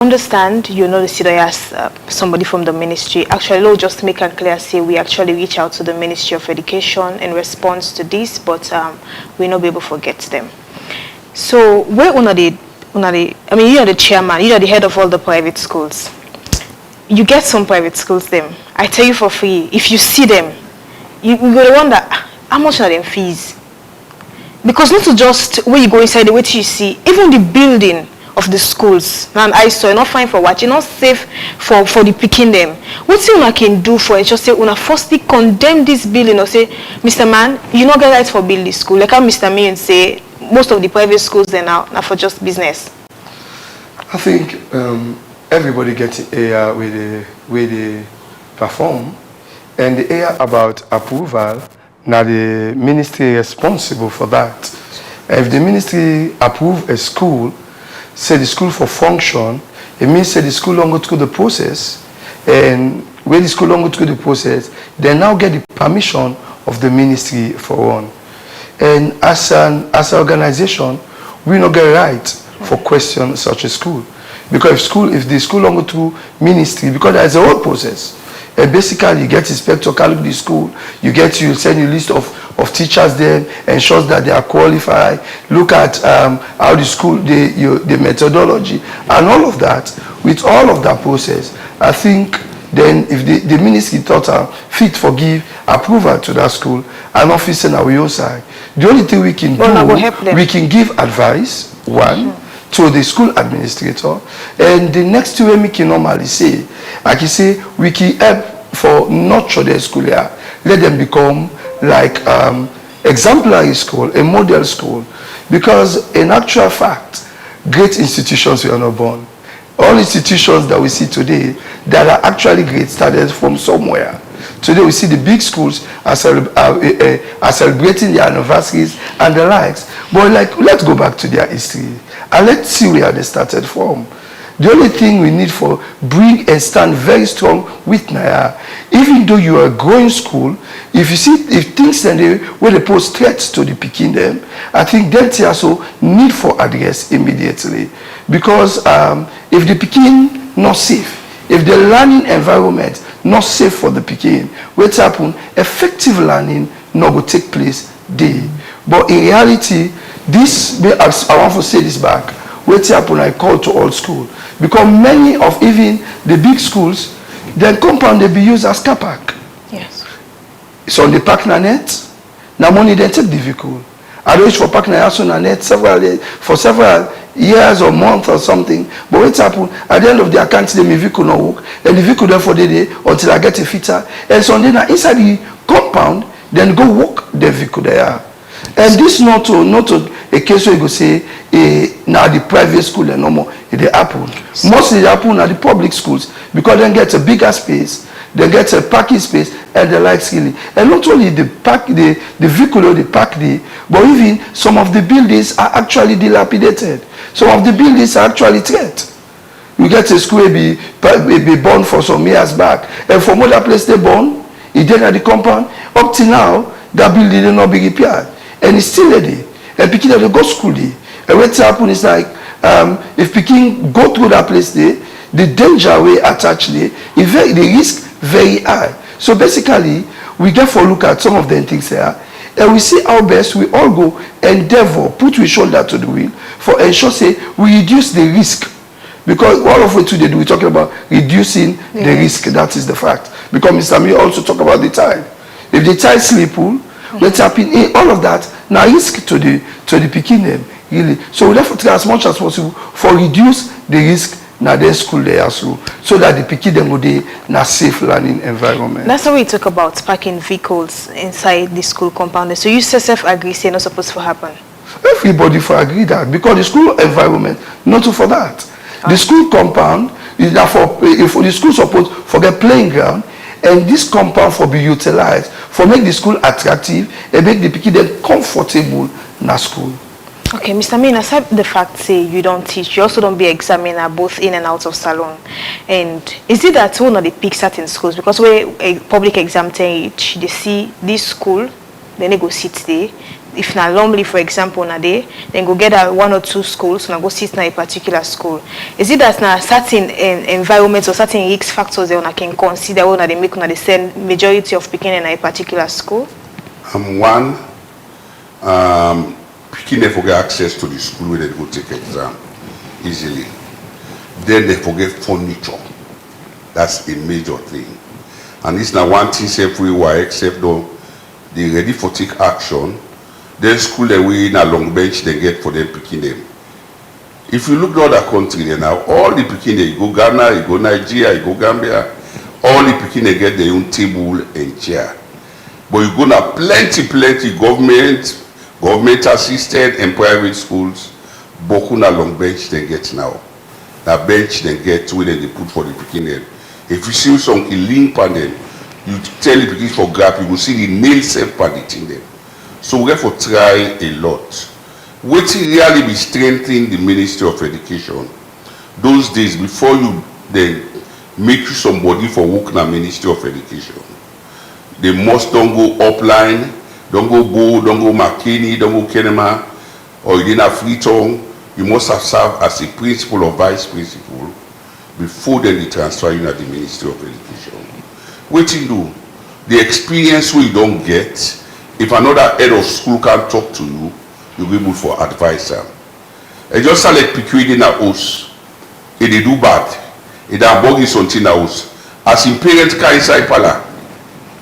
understand you know the city as somebody from the ministry. Actually, we'll just make it clear, say we actually reach out to the Ministry of Education in response to this, but we not be able to forget them. So where I mean, you are the chairman, you are the head of all the private schools. You get some private schools them. I tell you for free, if you see them, you will wonder how much are them fees? Because not to just where you go inside the way you see, even the building of the schools, and I saw not fine for watching, not safe for the picking them. What you can do for it? Just say, una firstly condemn this building or say, Mr. Man, you not get right for build this school. Like how Mr. Million say, most of the private schools they now for just business. I think everybody gets an area where they perform, and the area about approval. Now the ministry responsible for that. If the ministry approve a school, say the school for function, it means say the school don't go through the process, and when the school don't go through the process, they now get the permission of the ministry for one. And as an organization, we not get right for question such a school, because if the school don't go through ministry, because there is a whole process. Basically, you get inspector, look the school, you send you a list of teachers there, ensures that they are qualified, look at how the school, the methodology, and all of that. With all of that process, I think then if the ministry thought fit for give approval to that school, an office on our side, the only thing we can do, we can give advice, one, to the school administrator, and the next thing we can normally say, I can say we can help for nurture their school here, let them become like exemplary school, a model school, because in actual fact, great institutions were not born. All institutions that we see today that are actually great started from somewhere. Today we see the big schools are celebrating their anniversaries and the likes. But let's go back to their history and let's see where they started from. The only thing we need for bring and stand very strong with Naya, even though you are a growing school, if you see if things where they pose threats to the picking them, I think that also need for address immediately. Because if the picking not safe, if the learning environment not safe for the picking, what happen? Effective learning not go take place there. But in reality, this I want to say this back. What happen? I call to all school, because many of even the big schools, their compound they be used as car park. Yes. So on the park na net, now money they take the vehicle. I don't for park na also na net for several years or months or something. But what happen? At the end of the account, the vehicle no work, and the vehicle therefore they until I get a fitter. And so then inside the compound, then go walk the vehicle there. And this not a case where you go say now the private school and no more it happen. Mostly it happen at the public schools, because then get a bigger space, they get a parking space, and they like skilling. And not only the vehicle or the park there, but even some of the buildings are actually dilapidated. Some of the buildings are actually threat. You get a school be born for some years back, and from other place they born, it then at the compound up till now that building will not be repaired. And it's still there. And Peking they go school there. And what happen is like if Peking go through that place there, the danger way attached there, the risk very high. So basically, we get for look at some of the things there, and we see how best we all go endeavor, put we shoulder to the wheel for ensure say we reduce the risk. Because all of what today we're talking about reducing the risk. That is the fact. Because Mr. Me also talk about the child. If the child sleep pool, what's happening in all of that now risk to the picking them really. So we therefore try as much as possible for reduce the risk now their school there so that the picking them will be in a safe learning environment. That's how we talk about parking vehicles inside the school compound. So you yourself agree say not supposed to happen? Everybody for agree that, because the school environment not for that. The school compound is therefore if the school supposed for get playing ground, and this compound for be utilized for make the school attractive and make the people then comfortable in the school. Okay, Mr. Min, aside the fact say you don't teach, you also don't be examiner both in and out of salon. And is it that one of the peak certain schools? Because when a public exam teach, they see this school, then they go sit there. if na normally, for example, na day, then go get one or two schools, and go sit in a particular school. Is it that na certain environments or certain risk factors that can consider when they make the send majority of picking in a particular school? One, picking they forget access to the school where they go take exam easily. Then they forget furniture. That's a major thing. And this now one thing everywhere except though they ready for take action. Then school they way in a long bench they get for them picking them. If you look at other country there now, all the picking they go Ghana, you go Nigeria, you go Gambia, all the picking they get their own table and chair. But you go now plenty government assisted and private schools, boku na long bench they get now. That bench they get where they put for the picking them. If you see some link on them, you tell the picking for grab, you will see the nail self padding them. So we have to try a lot. What really be strengthening the Ministry of Education those days before you then make you somebody for work in the Ministry of Education. They must don't go upline, don't go Bo, don't go McKinney, don't go Kenema, or you didn't have Freetown. You must have served as a principal or vice principal before then they transfer you at the Ministry of Education. What you do, the experience we don't get, if another head of school can talk to you, you'll be able for advisor. I just select PQ in a house, if they do bad, if they are bugging something in a house, as in parents can inside pala,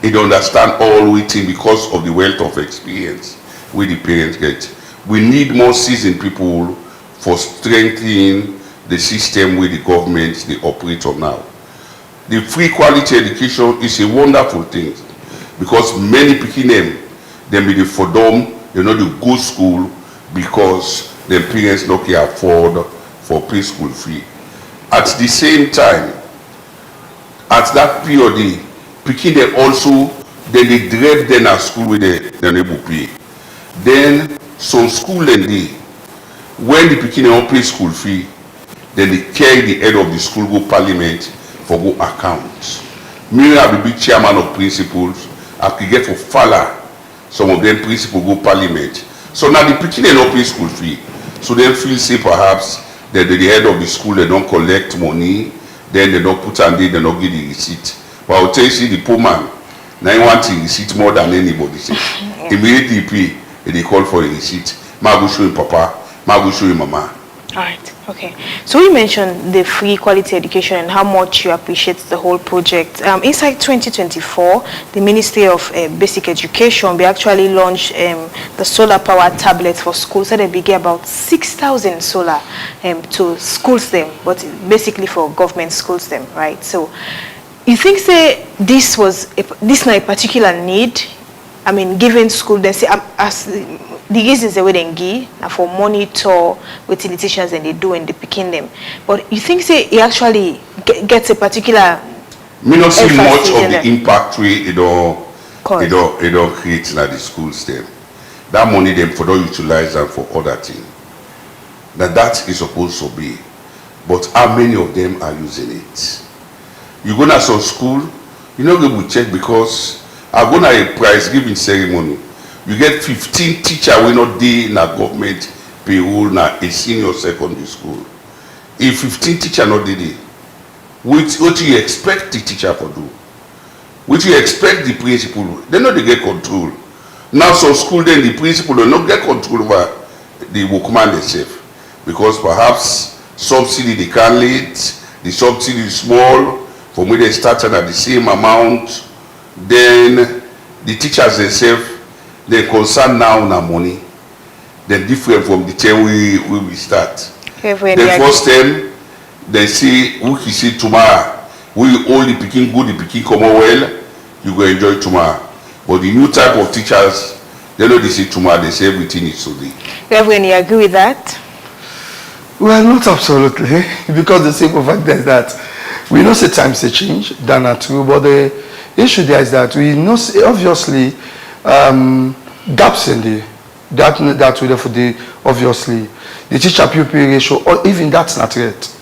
they don't understand all waiting because of the wealth of experience where the parents get. We need more seasoned people for strengthening the system where the government they operate on now. The free quality education is a wonderful thing because many picking them be the for them, they know the good school because their parents no can afford for preschool fee. At the same time, at that period, picking them also, then they drive them at school with the able pay. Then some school and they, when the picking them pay school fee, then they carry the head of the school go parliament for go accounts. Me I be big chairman of principals, I could get for falla. Some of them principal go parliament. So now the picking they don't pay school fee. So they feel say perhaps that the head of the school they don't collect money, then they don't put and they don't give the receipt. But I'll tell you, see the poor man, now he wants a receipt more than anybody say. Immediately pay, they call for a receipt. Ma go show him papa, ma go show him mama. Alright, okay. So you mentioned the free quality education and how much you appreciate the whole project. Inside 2024, the Ministry of Basic Education, we actually launched the solar power tablets for schools. So they began about 6,000 solar to schools them, but basically for government schools them, right? So you think say this was this not a particular need? I mean, given school, they say as the reasons they would give for monitor with the teachers and they do and they picking them. But you think say it actually gets a particular? Me not see much of the impact it don't create in the schools them. That money them for don't utilize them for other things. That is supposed to be. But how many of them are using it? You go to some school, you know they will check because I go to a prize giving ceremony. You get 15 teachers will not be in a government payroll na a senior secondary school. If 15 teachers not did it, what you expect the teacher to do? What you expect the principal? They know they get control. Now some school then the principal will not get control over the workman themselves because perhaps subsidy they can't late, the subsidy is small. For me they started at the same amount. Then the teachers themselves, they're concerned now on our money. They're different from the time we start. The first time, they say, we can see tomorrow, we only picking good, the picking come well, you go enjoy tomorrow. But the new type of teachers, they know they say tomorrow, they say everything is today. Reverend, you agree with that? Well, not absolutely, because the simple fact is that we know the times they change, that are true, but the issue there is that we know obviously gaps in that will for the obviously the teacher pupil ratio or even that's not right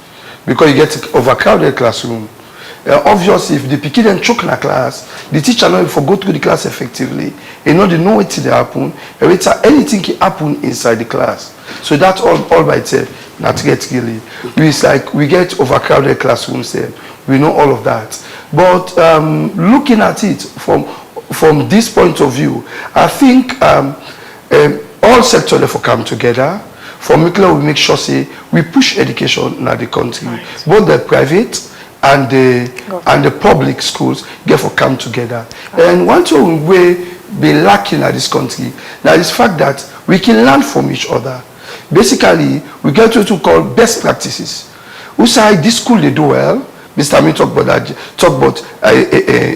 because you get overcrowded classroom obviously, if the pikin dem choke na class, the teacher no for go through the class effectively. They know wetin dey happen. Anything can happen inside the class. So that all by itself, not get really. It's like we get overcrowded classrooms there. We know all of that. But looking at it from this point of view, I think all sectors therefore come together. For Mikla, we make sure say we push education in the country, right. Both the private and the public schools therefore come together. Right. And one thing we be lacking at this country now is the fact that we can learn from each other. Basically, we get what we call best practices. Who say this school they do well? Mr. Amin talk about that. Talk about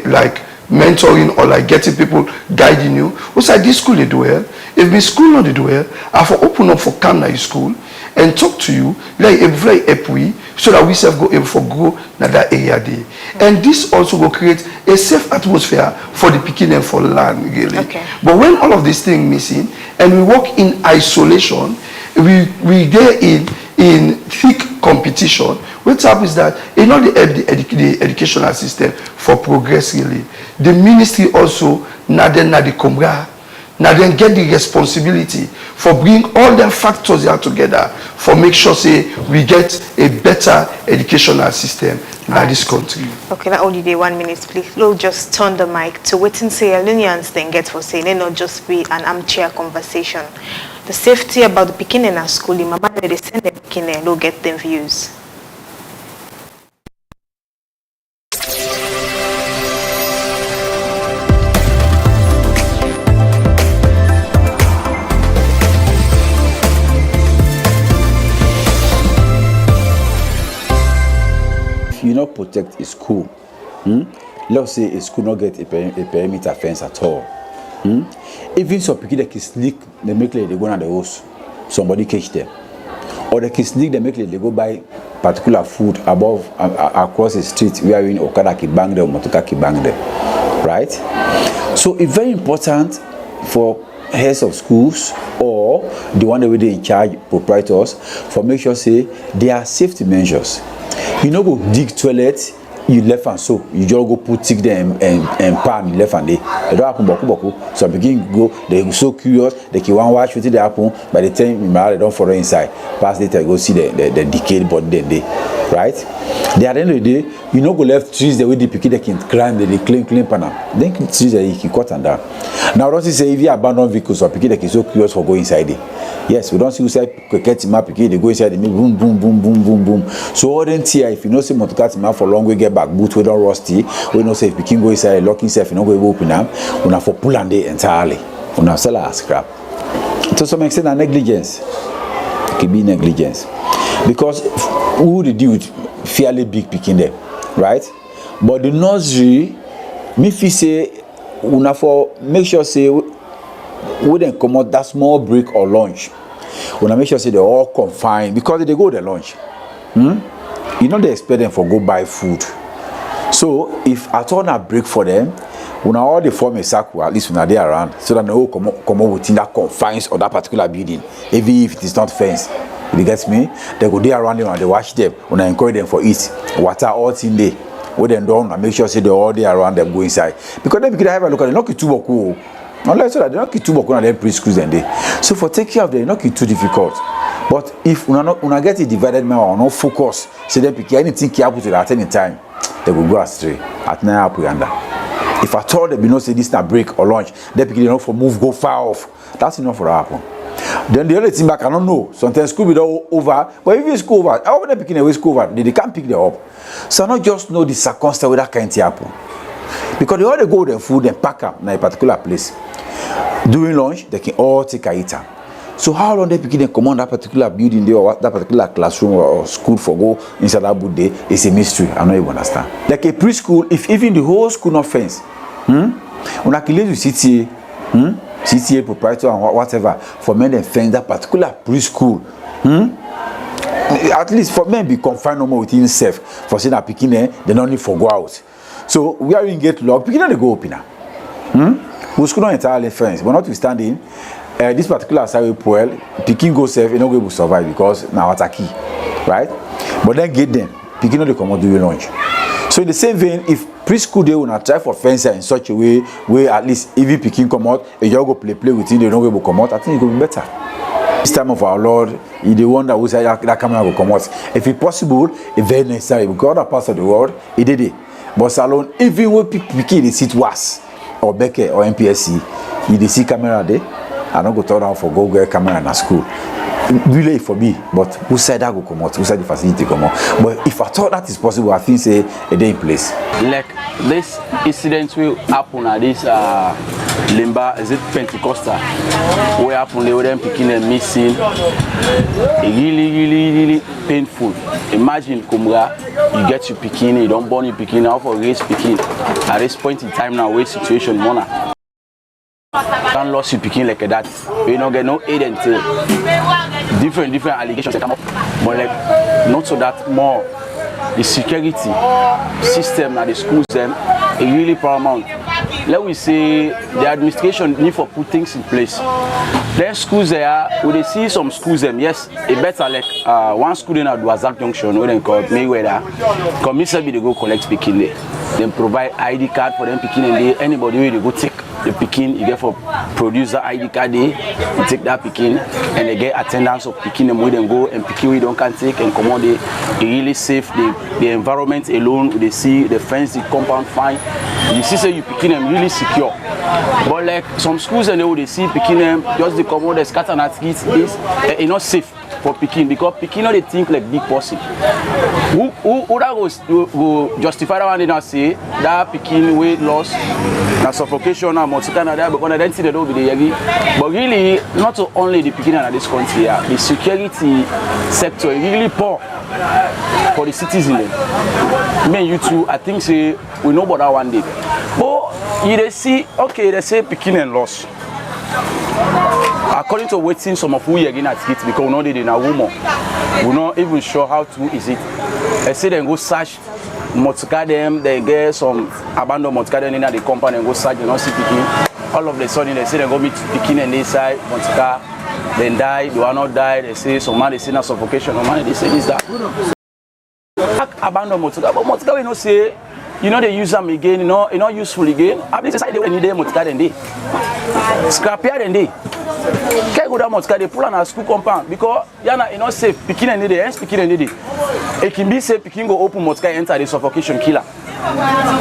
like mentoring or like getting people guiding you. Who say this school they do well? If the school not they do well, I for open up for come na school and talk to you like a very happy so that we self go able for go na that area day. And this also will create a safe atmosphere for the pikin and for land really. Okay. But when all of these things missing and we work in isolation, we there in thick competition. What happens is that it not the educational system for progress really. The ministry also na the Comra. Now then get the responsibility for bring all them factors here together for make sure say we get a better educational system in this country. Okay, now only 1 minute, please. We'll just turn the mic to wait and say Alunians then get for saying it not just be an armchair conversation. The safety about the picking in our school, mama they send the picking and they'll get them views. You not protect a school. Let's say a school not get a perimeter fence at all. Even some people that can sneak, they make like they go on the house. Somebody catch them, or they can sneak, they make like they go buy particular food above across the street. We are in Okada ki bang them, Motoka ki bang them, right? So it's very important for heads of schools or the one that they in charge, proprietors, for make sure say there are safety measures. You know, go dig toilet, you left and so you just go put tick them and palm you left and they don't happen boku. So begin go, they so curious, they can one watch what they happen. By the time they don't follow inside, pass later go see the decayed body they right? They at the end of the day, you know go left trees the way the picky they can climb, they clean panel. Then trees that you can cut and down. Now don't say if you abandon vehicles or picky they can so curious for go inside there. Yes, we don't see who say get map picky they go inside the boom boom boom boom boom boom. So all then here if you know say motocat map for long we get back boot we don't rusty, we know say if picky go inside lock himself you know go open them, we have for pull and day entirely. We have sell our scrap. To some extent a negligence. It can be negligence. Because who the dude fairly big picking there, right? But the nursery, me fi say, una for make sure say we then come out that small break or lunch. Una make sure say they all confined because they go their lunch. You know they expect them for go buy food. So if at all a break for them, una all they form a circle at least when they are around, so that they all come up within that confines of that particular building, even if it is not fenced. You get me? They go there around them and they watch them. When I encourage them for it, water all in there. What they done and make sure say they all there around them go inside. Because then we can have a look at the knock it too boku. Unless so that they knock it too boku and then preschools and they. So for take care of them, knock it too difficult. But if una get it divided member or no focus, say they pick anything can happen to that at any time, they will go astray. At 9 up. If at all they be no say this na break or lunch, they pick enough for move go far off. That's enough for happen. Then the other thing I cannot know. Sometimes school be over, but if it's school over, how they picking away school over? They can't pick them up. So not just know the circumstance where that can't happen. Because they all they go their food and pack up in a particular place. During lunch, they can all take a eater. So how long they picking them come on that particular building there or that particular classroom or school for go inside that boot day is a mystery. I don't even understand. Like a preschool, if even the whole school not fence, when I can leave you city, CTA proprietor and whatever for men and fence that particular preschool. At least for men be confined no more within himself. For saying that picking they don't need for go out. So we are in get locked, picking they go open now. We school not entirely fence, but notwithstanding, this particular side poel, picking go safe, you know we will survive because now it's a key, right? But then get them, picking they come out during lunch. So So in the same vein, if preschool they will not try for fencer in such a way where at least if you picking come out, and you go play with it, they don't go come out, I think it will be better. This time of our Lord, you the one that will say that camera will come out. If it's possible, it's very necessary because other parts of the world, it did it. But Salon, even when people they sit was or Becker or MPSC, you see camera there. I don't go turn down for go get camera in a school. Really for me, but who said that go come out? Who said the facility come out? But if I thought that is possible, I think say a day in place. Like this incident will happen at this Limba, is it Pentecostal? Where happen they were them picking and missing. Really painful. Imagine Kumra, you get your picking, you don't born your picking, now for race picking. At this point in time now, where situation mona. Can't lose you picking like that. You don't get no aid until different allegations come up. But like not so that more the security system at the schools them is really paramount. Let we say the administration need for put things in place. Then schools there, we they see some schools them, yes, it better like one school in at Wazak Junction, where they call Mayweather, commission be they go collect picking there. Then provide ID card for them picking in there. Anybody where they go take the picking, you get for produce the ID card there, you take that picking and they get attendance of picking them where they go and picking we don't can take and come on there. It really safe the environment alone, they see the fence, the compound fine. You see say you picking them really secure. But like some schools and they see picking them, just the come on the scatter and kids is not safe for picking because picking they think like big person. Who that go justify that one they not say that picking weight loss, na suffocation and motorcar there because I don't see they don't be the yagi. But really not only the picking in this country, the security sector is really poor for the citizens. Me and you too, I think say we know about that one day. But you they see, okay, they say picking and loss. According to waiting some of who you again at it because we know they in a woman. We're not even sure how to is it. They say they go search motorcar them, they get some abandoned motorcar in the company and go search, you know, see picking. All of the sudden they say they go meet picking and they say motorcar, then die, they will not die, they say some man they say na suffocation, no man they say this that. Abandoned motorcar, but motorcar we not say you know they use them again, you know, not useful again. I believe they need them motorcar then they scrap here then they can't go down motorcar they pull on a school compound because yana you know safe picking and they picking and they it can be safe picking go open motorcar enter the suffocation killer.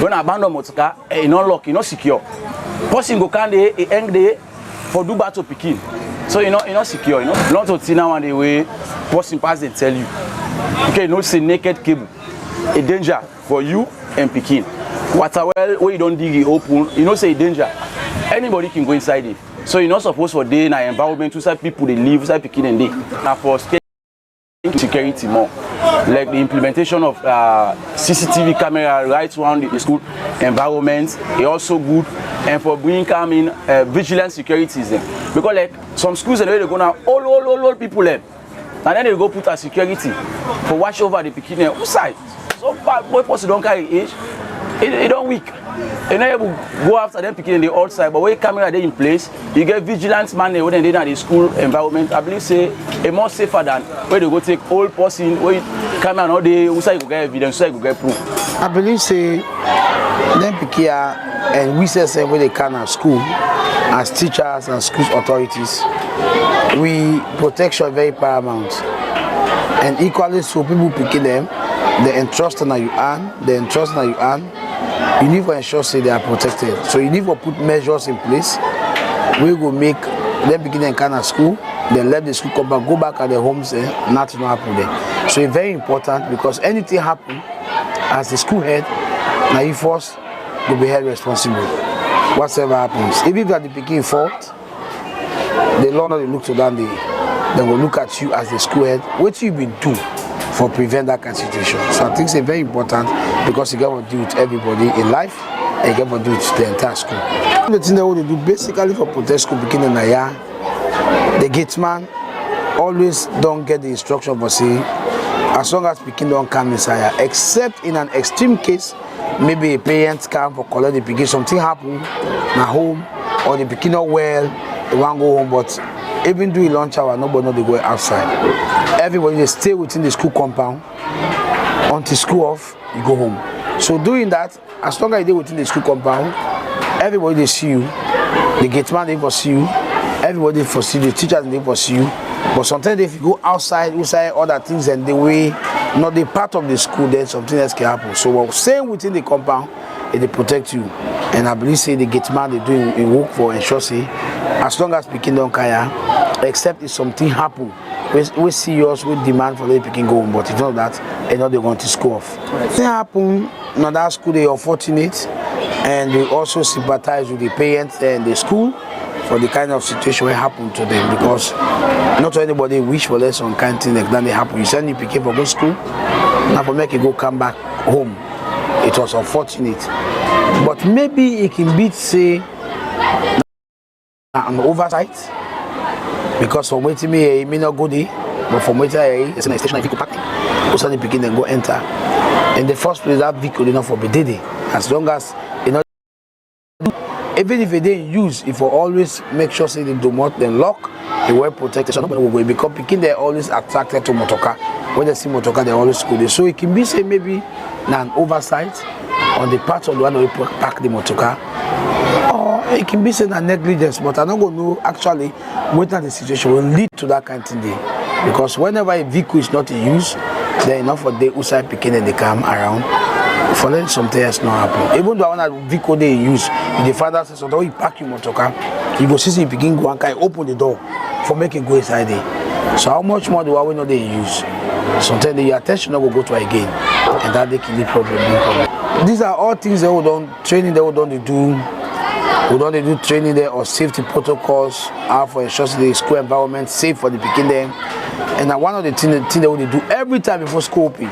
When abandon motorcar you not lock, you not secure. Person go can they hang there for do battle picking. So you know secure, you know. Not to see now one the way person pass they tell you. Okay, no say naked cable. A danger for you and picking. Water well where you don't dig it open, you know say danger. Anybody can go inside it. So you're not supposed for day in an environment inside people they live inside picking and day. Now for security more. Like the implementation of CCTV camera right around the school environment is also good, and for bringing coming vigilance security is there. Because like some schools and they go now all people there. And then they go put a security for watch over the picking outside. So far boy person don't carry age, it don't weak. You know, able go after them picking in the outside, but when camera they in place, you get vigilance man when they in the school environment. I believe say a more safer than where they go take old person, where camera all day, who say you go get evidence, so you go get proof. I believe say them picking and we say when they can at school as teachers and school authorities, we protection very paramount, and equally so people picking them, the entrusting that you earn, you need to ensure say they are protected. So you need to put measures in place. We will make them begin in kind of school, then let the school come back, go back at their homes and nothing will happen there. So it's very important because anything happen as the school head, now you first will be held responsible. Whatever happens. Even if that the picking fault, the longer they look to them, they will look at you as the school head. What you been do for prevent that kind of situation. So I think it's very important because you got to do it with everybody in life and you got to do it with the entire school. The thing that we do basically for protect school beginning in a year, the gate man always don't get the instruction for say as long as Pekin don't come inside, except in an extreme case, maybe a parent come for collect the Pekin, something happen at home or the Pekin not well, they want to go home, but even during lunch hour, nobody know they go outside. Everybody they stay within the school compound until school off, you go home. So doing that, as long as they within the school compound, everybody they see you, the gate man they foresee you, everybody foresee you, the teachers they foresee you. But sometimes if you go outside other things and the way not the part of the school, then something else can happen. So we're staying within the compound, they protect you. And I believe say the gate man they doing a work for ensure say as long as Pikin don't care, except if something happen, we serious with demand for the Pikin go home. But if not that, they know they're going to school off. It happen, now that school they are fortunate, and we also sympathize with the parents and the school for the kind of situation that happened to them, because not anybody wish for less on kind of thing like that they happen. You send your Pikin for go school, now for make you go come back home. It was unfortunate, but maybe it can be say an oversight, because from waiting me may not go there, but from waiting it's an station vehicle parking. Go send the Pikin and go enter. In the first place, that vehicle did not forbid it. As long as you know, even if they didn't use, if we always make sure say they do not then lock, they were protected. So nobody will go because Pikin they're always attracted to motorcar. When they see motorcar, they always go there. So it can be say maybe an oversight on the part of the one who park the motorcar, or it can be said a negligence. But I'm not going to know actually whether the situation will lead to that kind of thing there. Because whenever a vehicle is not in use, then enough for the outside Pikin and they come around. For let something else not happen. Even though when a vehicle they use, if the father says something, you park your motorcar, you go see Pikin go and can open the door for making go inside there. So how much more do we know they use? Sometimes the attention will go to again, and that they can be problem. These are all things that we don't training that we don't do. We don't do training there or safety protocols, how for ensuring the school environment safe for the Pikin there. And one of the things that we do every time before school open,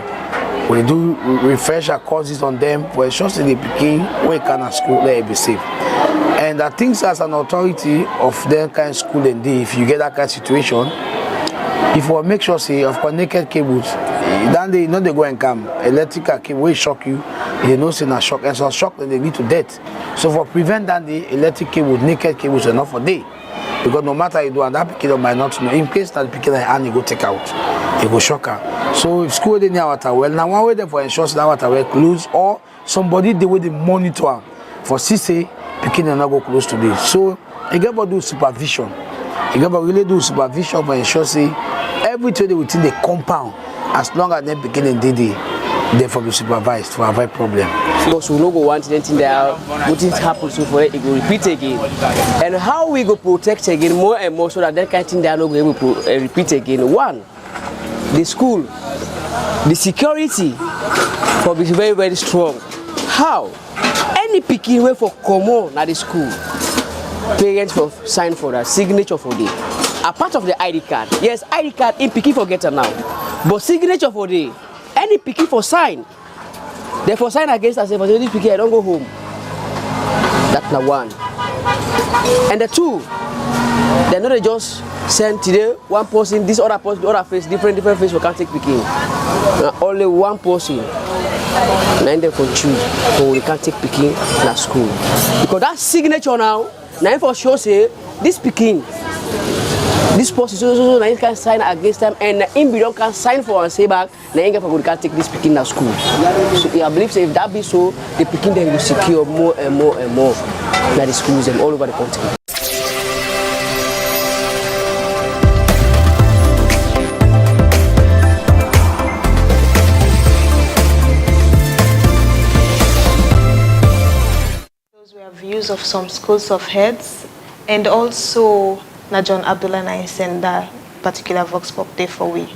we do refresher courses on them for ensuring the Pikin where can at school let it be safe. And I think as an authority of that kind of school and day, if you get that kind of situation, if we make sure say of naked cables, then they know they go and come. Electrical cable will shock you, they know say na shock, and so shock then they lead to death. So for prevent that the electric cable, naked cables are not for day. Because no matter you do, and that Pikin might not know. In case that Pikin hand you go take out, you go shock her. So if school they near water well, now one way they for ensure that water well close, or somebody the way they monitor for CC Pikin not go close to this. So you got to do supervision. You got to really do supervision for ensure say everything within the compound, as long as they Pikin and DD, they for be supervised to avoid problem. Because we no go want anything that wouldn't happen so for it will repeat again. And how we go protect again more and more so that kind of thing they are not going to repeat again. One, the school, the security will be very, very strong. How? Any Pikin way for common at the school, parents for sign for that, signature for the. A part of the ID card. Yes, ID card in Pikin for getter now. But signature for the, any Pikin for sign. Therefore sign against us, if I say this Pikin, I don't go home. That's the one. And the two, they know they just send today one person, this other person, the other face, different face we can't take Pikin. Only one person. Now they can choose, but we can't take Pikin in school. Because that signature now for sure say this Pikin, this person so now can sign against them, and in don't can sign for and say back. Now we can't take this Pikin in school. So I believe so if that be so, the Pikin then will secure more and more and more at the schools and all over the country. Views of some schools of heads, and also Najon Abdullah Nice and that particular Vox Pop Day for we.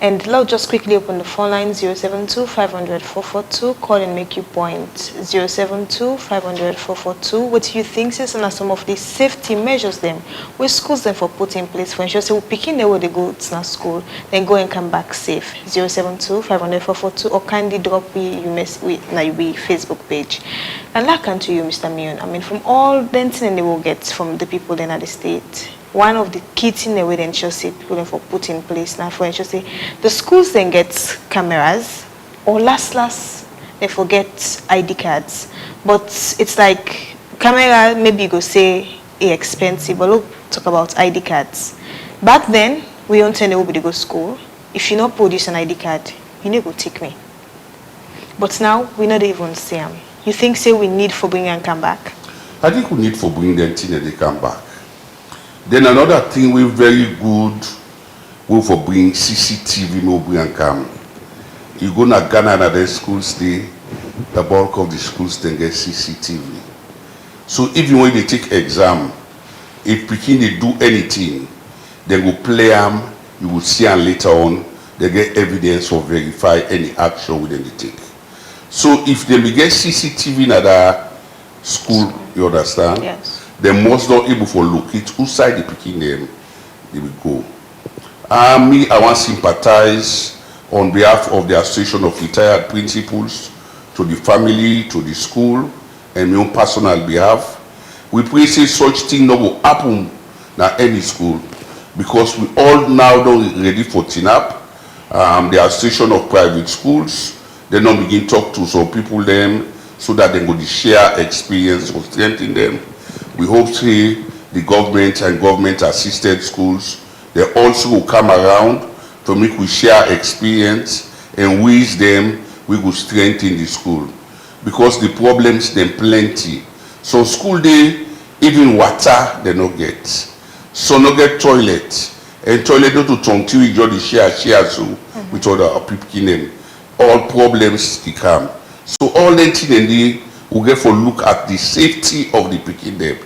And let's just quickly open the phone line 072-500-442. Call and make your point. 072-500-442. What do you think is some of the safety measures them which schools them for put in place for ensure so picking the way they go to school, then go and come back safe. 072-500-442 or kindly drop we Facebook page. And like to you, Mr. Mion. I mean, from all the things they will get from the people then at the state. One of the key things they will ensure say people then for put in place now for ensure say the schools then get cameras, or last they forget ID cards. But it's like camera maybe you go say expensive, but look talk about ID cards. Back then we don't tell nobody go school. If you not produce an ID card, you need to go take me. But now we not even see them. You think say we need for bring and come back? I think we need for bring them till they come back. Then another thing we very good, we for bring CCTV no bring and come. You go to Ghana and the schools they, the bulk of the schools then get CCTV. So even when they take exam, if Pekin they do anything, they will play them, you will see them later on, they get evidence or verify any action within the take. So if they get CCTV in that school, you understand? Yes. They must not able to locate whose side the Pekin them, they will go. Me, I want to sympathize on behalf of the Association of Retired Principals to the family, to the school, and my own personal behalf. We pray say such thing no will happen na any school because we all now don't ready for TINAP. The Association of Private Schools, they now begin talk to some people them so that they go to share experience or strengthen them. We hope say the government and government assisted schools, they also will come around to make we share experience and wisdom we will strengthen the school because the problems them plenty. So school day, even water they no get. So no get toilet. And toilet no to tongue we just share so with other people in them. All problems they come. So all that thing they will get for look at the safety of the picking them.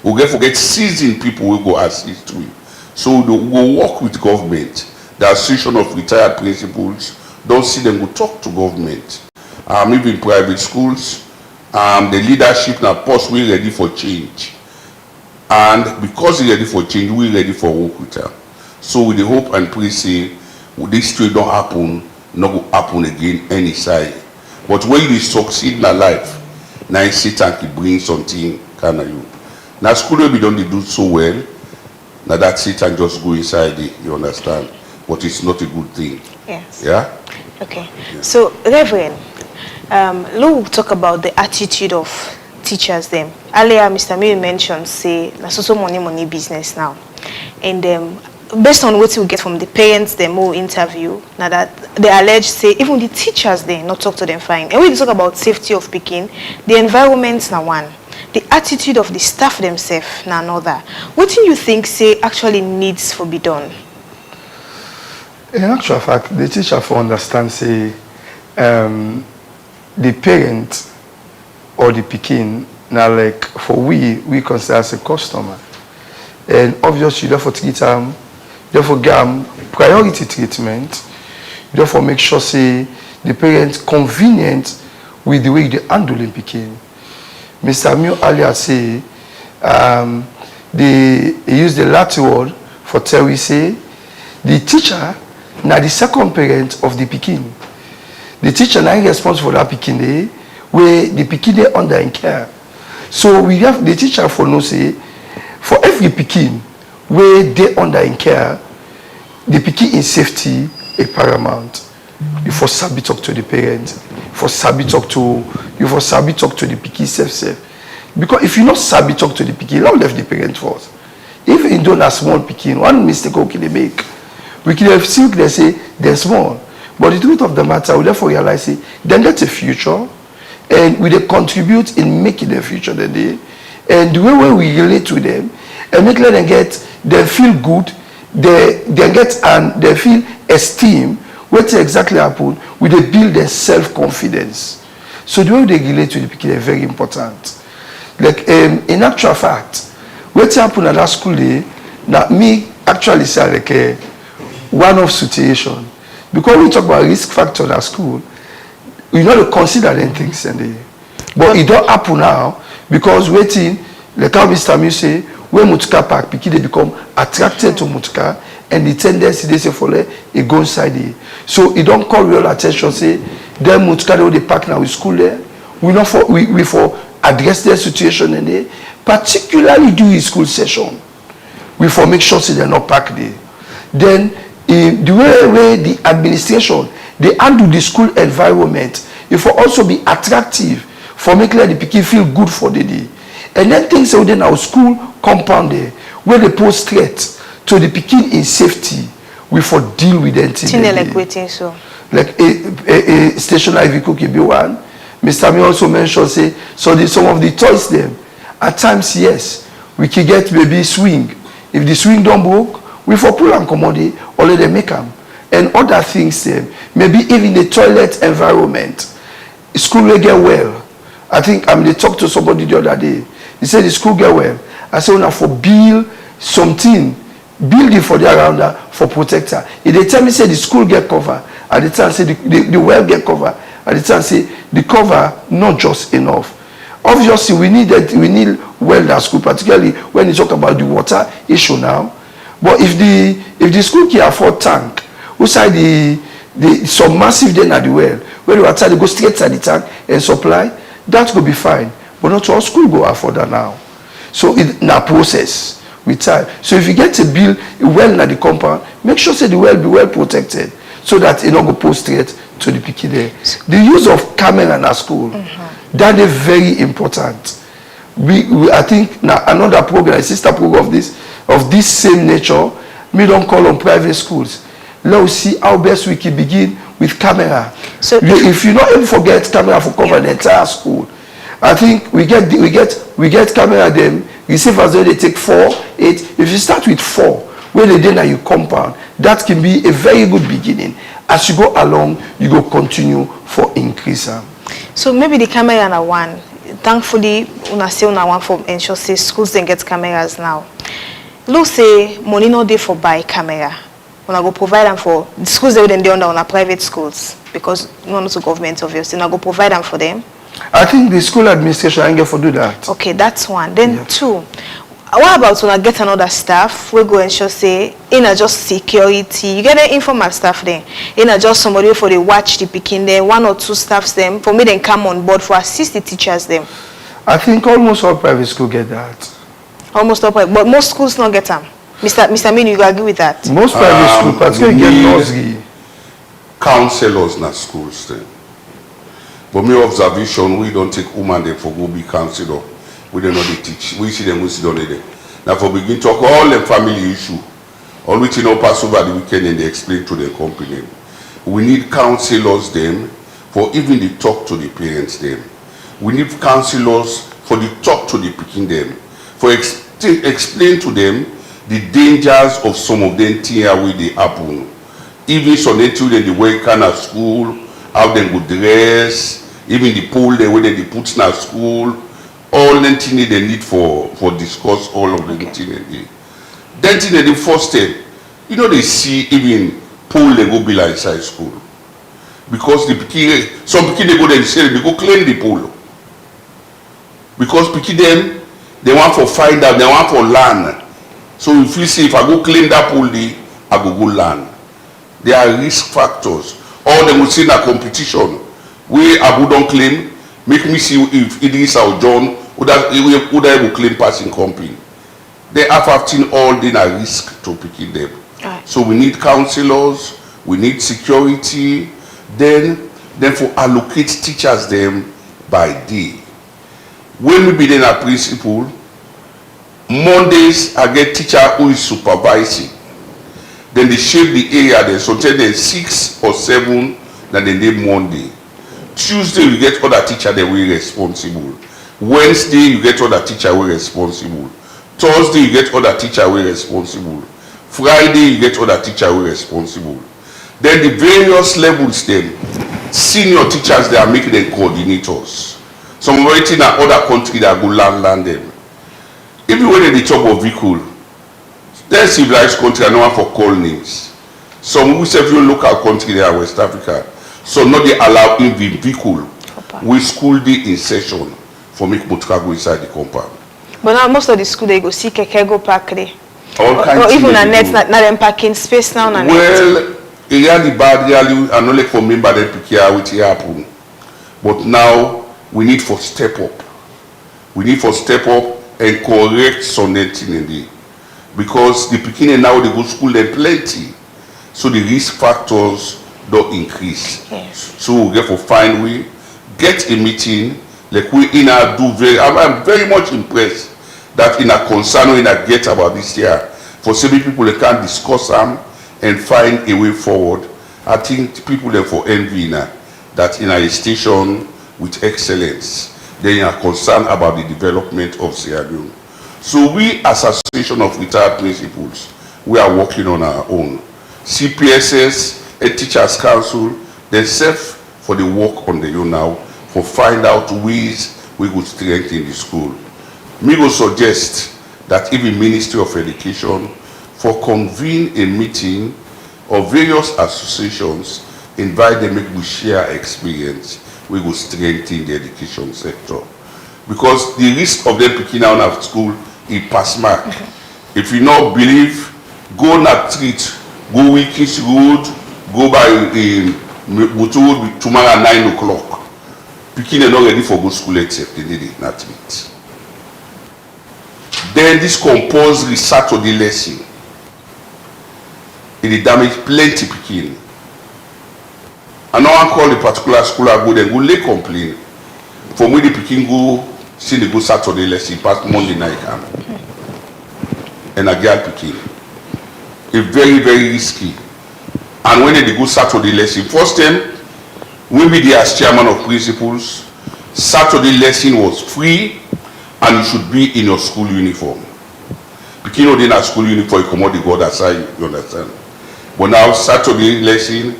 We get for get seasoned people will go assist with. So we will work with government. The Association of Retired Principals, don't see them go talk to government. Even private schools, the leadership now post we ready for change. And because we ready for change, we ready for work with them. So with the hope and pray say, this thing don't happen, not go happen again any side. But when you succeed in life, now Satan can bring something kind of you. Now school will be done they do so well. Now that Satan just go inside it, you understand? But it's not a good thing. Yes. Yeah? Okay. Yeah. So, Reverend, Lou talk about the attitude of teachers them. Earlier, Mr. Miri mentioned, say, that's also money business now. And based on what we get from the parents, the more interview, now that they allege, say, even the teachers, they not talk to them fine. And when you talk about safety of Pekin, the environment's now one. The attitude of the staff themselves, now another. What do you think, say, actually needs to be done? In actual fact, the teacher for understand say the parent or the Pekin now like for we consider as a customer, and obviously therefore treat them, therefore give priority treatment, therefore make sure say the parent convenient with the way they handle in Pekin. Mr. Mio earlier say he used the Latin word for tell we say the teacher. Now the second parent of the Pekin. The teacher now responsible for that Pekin day, where the Pekin day under in care. So we have the teacher for no say, for every Pekin where they under in care, the Pekin in safety is paramount. You for sabi talk to the parent, for sabi talk to the Pekin self. Because if you not sabi talk to the Pekin, long left the parent first. If you don't a small Pekin, one mistake okay they make. We can have seen they say they're small. But the truth of the matter, we therefore realize say, then that's a future. And we they contribute in making the future the day. And the way we relate to them, and make them they feel good, they feel esteem. What exactly happen? We they build their self-confidence. So the way they relate to the people is very important. Like in actual fact, what happened at that school day, now me actually say like one-off situation. Because we talk about risk factor at school, we not consider them things and but it don't happen now because waiting, like how Mr. Miu say, when Mutuka Park, they become attracted to Mutuka and the tendency they say for it go inside it. So it don't call real attention, say, then Mutuka they park now with school there. We for address their situation in there, particularly during school session. We for make sure say they're not parked there. Then the way the administration they handle the school environment, it will also be attractive for making the people feel good for the day. And then things within our school compound there, where they pose threat to the Pekin in safety, we for deal with them. Like waiting so. Like a stationary vehicle can be one. Mr. Me also mentioned say some of the toys them. At times, yes, we can get maybe swing. If the swing don't broke, we for pull and commodity or let them make them. And other things them. Maybe even the toilet environment. School will get well. I think they talked to somebody the other day. He said the school get well. I said now for build something, build it for the around for protector. If they tell me say the school get cover, at the time say the well get cover, at the time say the cover not just enough. Obviously we need well at school, particularly when you talk about the water issue now. But if the school can afford tank, who side the some massive then at the well, where the water they go straight to the tank and supply, that could be fine. But not all school go afford that now. So it's a process with time. So if you get to build a well at the compound, make sure say the well be well protected so that it don't go post straight to the picky there. The use of camera in our school, that is very important. I think now another program, a sister program of this same nature, me don't call on private schools. Let us see how best we can begin with camera. So if you not able to get camera for cover the entire school, I think we get camera them, receivers they take 4, 8. If you start with 4, when they then you compound, that can be a very good beginning. As you go along, you go continue for increase. So maybe the camera are one. Thankfully, una say una one for ensure say schools then get cameras now. Look say money no dey for buy camera. Una go provide them for the schools they then dey under on private schools because not to government obviously. Una go provide them for them. I think the school administration ain't get for do that. Okay, that's one. Then 2. What about when I get another staff? We go ensure say in just security. You get an informal staff then. In just somebody for the watch the picking there, 1 or 2 staffs them. For me then come on board for assist the teachers them. I think almost all private schools get that. Almost all private, but most schools not get them. Mr. Min, you agree with that? Most private schools, particularly get nursery. Counselors na schools then. But my observation, we don't take women there for go be counselor. We don't know they teach. We see them, we see them there. Now for begin talk all the family issue. All which pass over the weekend and they explain to the company. We need counselors them for even the talk to the parents them. We need counselors for the talk to the picking them. For explain to them the dangers of some of them things where they happen. Even some they children the way kind of school, how they go dress, even the pool they where they put in school, all the things they need for discuss all of the things. Then thing the first step, they see even pool they go build inside school. Because some pikin they go there and say they go clean the pool. Because pikin them, they want to find out, they want to learn. So if you see if I go clean that pool, I go learn. There are risk factors. Or they will see in a competition where Abu don't claim, make me see if Idris or John would able claim passing company. They have often all in a risk to picking them. Right. So we need counselors, we need security, then for allocate teachers them by day. When we be then a principal, Mondays I get teacher who is supervising. Then they shape the area there. So tell them 6 or 7 that they name Monday. Tuesday you get other teacher that we responsible. Wednesday you get other teacher we responsible. Thursday you get other teacher we responsible. Friday you get other teacher we responsible. Then the various levels then, senior teachers they are making them coordinators. Some waiting in other country that go land them. Even when they talk of vehicle, there's civilized country and no one for call names. Some we say local country there are West Africa. So not they allow in the vehicle. We school day in session for make motor go inside the compound. But now most of the school they go see keke go park there. All kinds or even a net not them parking space now. Well, it really bad really and not like for member them pick here which happen. But now we need for step up. We need for step up and correct some thing in the because the beginning now they go school they plenty. So the risk factors don't increase. Yes. So we get for find way, get a meeting, like we in a do very I'm very much impressed that in a concern or in a get about this year. For some people they can't discuss them and find a way forward. I think people there for envy now that in a station with excellence, they are concerned about the development of Sierra Leone. So we, as Association of Retired Principals, we are working on our own. CPSS and Teachers Council, they serve for the work on the own now, for find out ways we could strengthen the school. Me will suggest that even Ministry of Education for convene a meeting of various associations, invite them, make we share experience, we will strengthen the education sector. Because the risk of them picking out of school is pass mark. If you not believe, go na street, go Wikis Road, go by Butu Road tomorrow at 9 o'clock. Picking are not ready for go school except they need it not meet. Then this compulsory Saturday lesson, it damage plenty picking. And no one call the particular school I go then go lay complain. For me the picking go see the go Saturday lesson past Monday night camp. And a girl picking. It's very, very risky. And when they go Saturday lesson, first time we be there as chairman of principals, Saturday lesson was free and you should be in your school uniform. Because you know in a school uniform, you come out the God aside, you understand. But now Saturday lesson,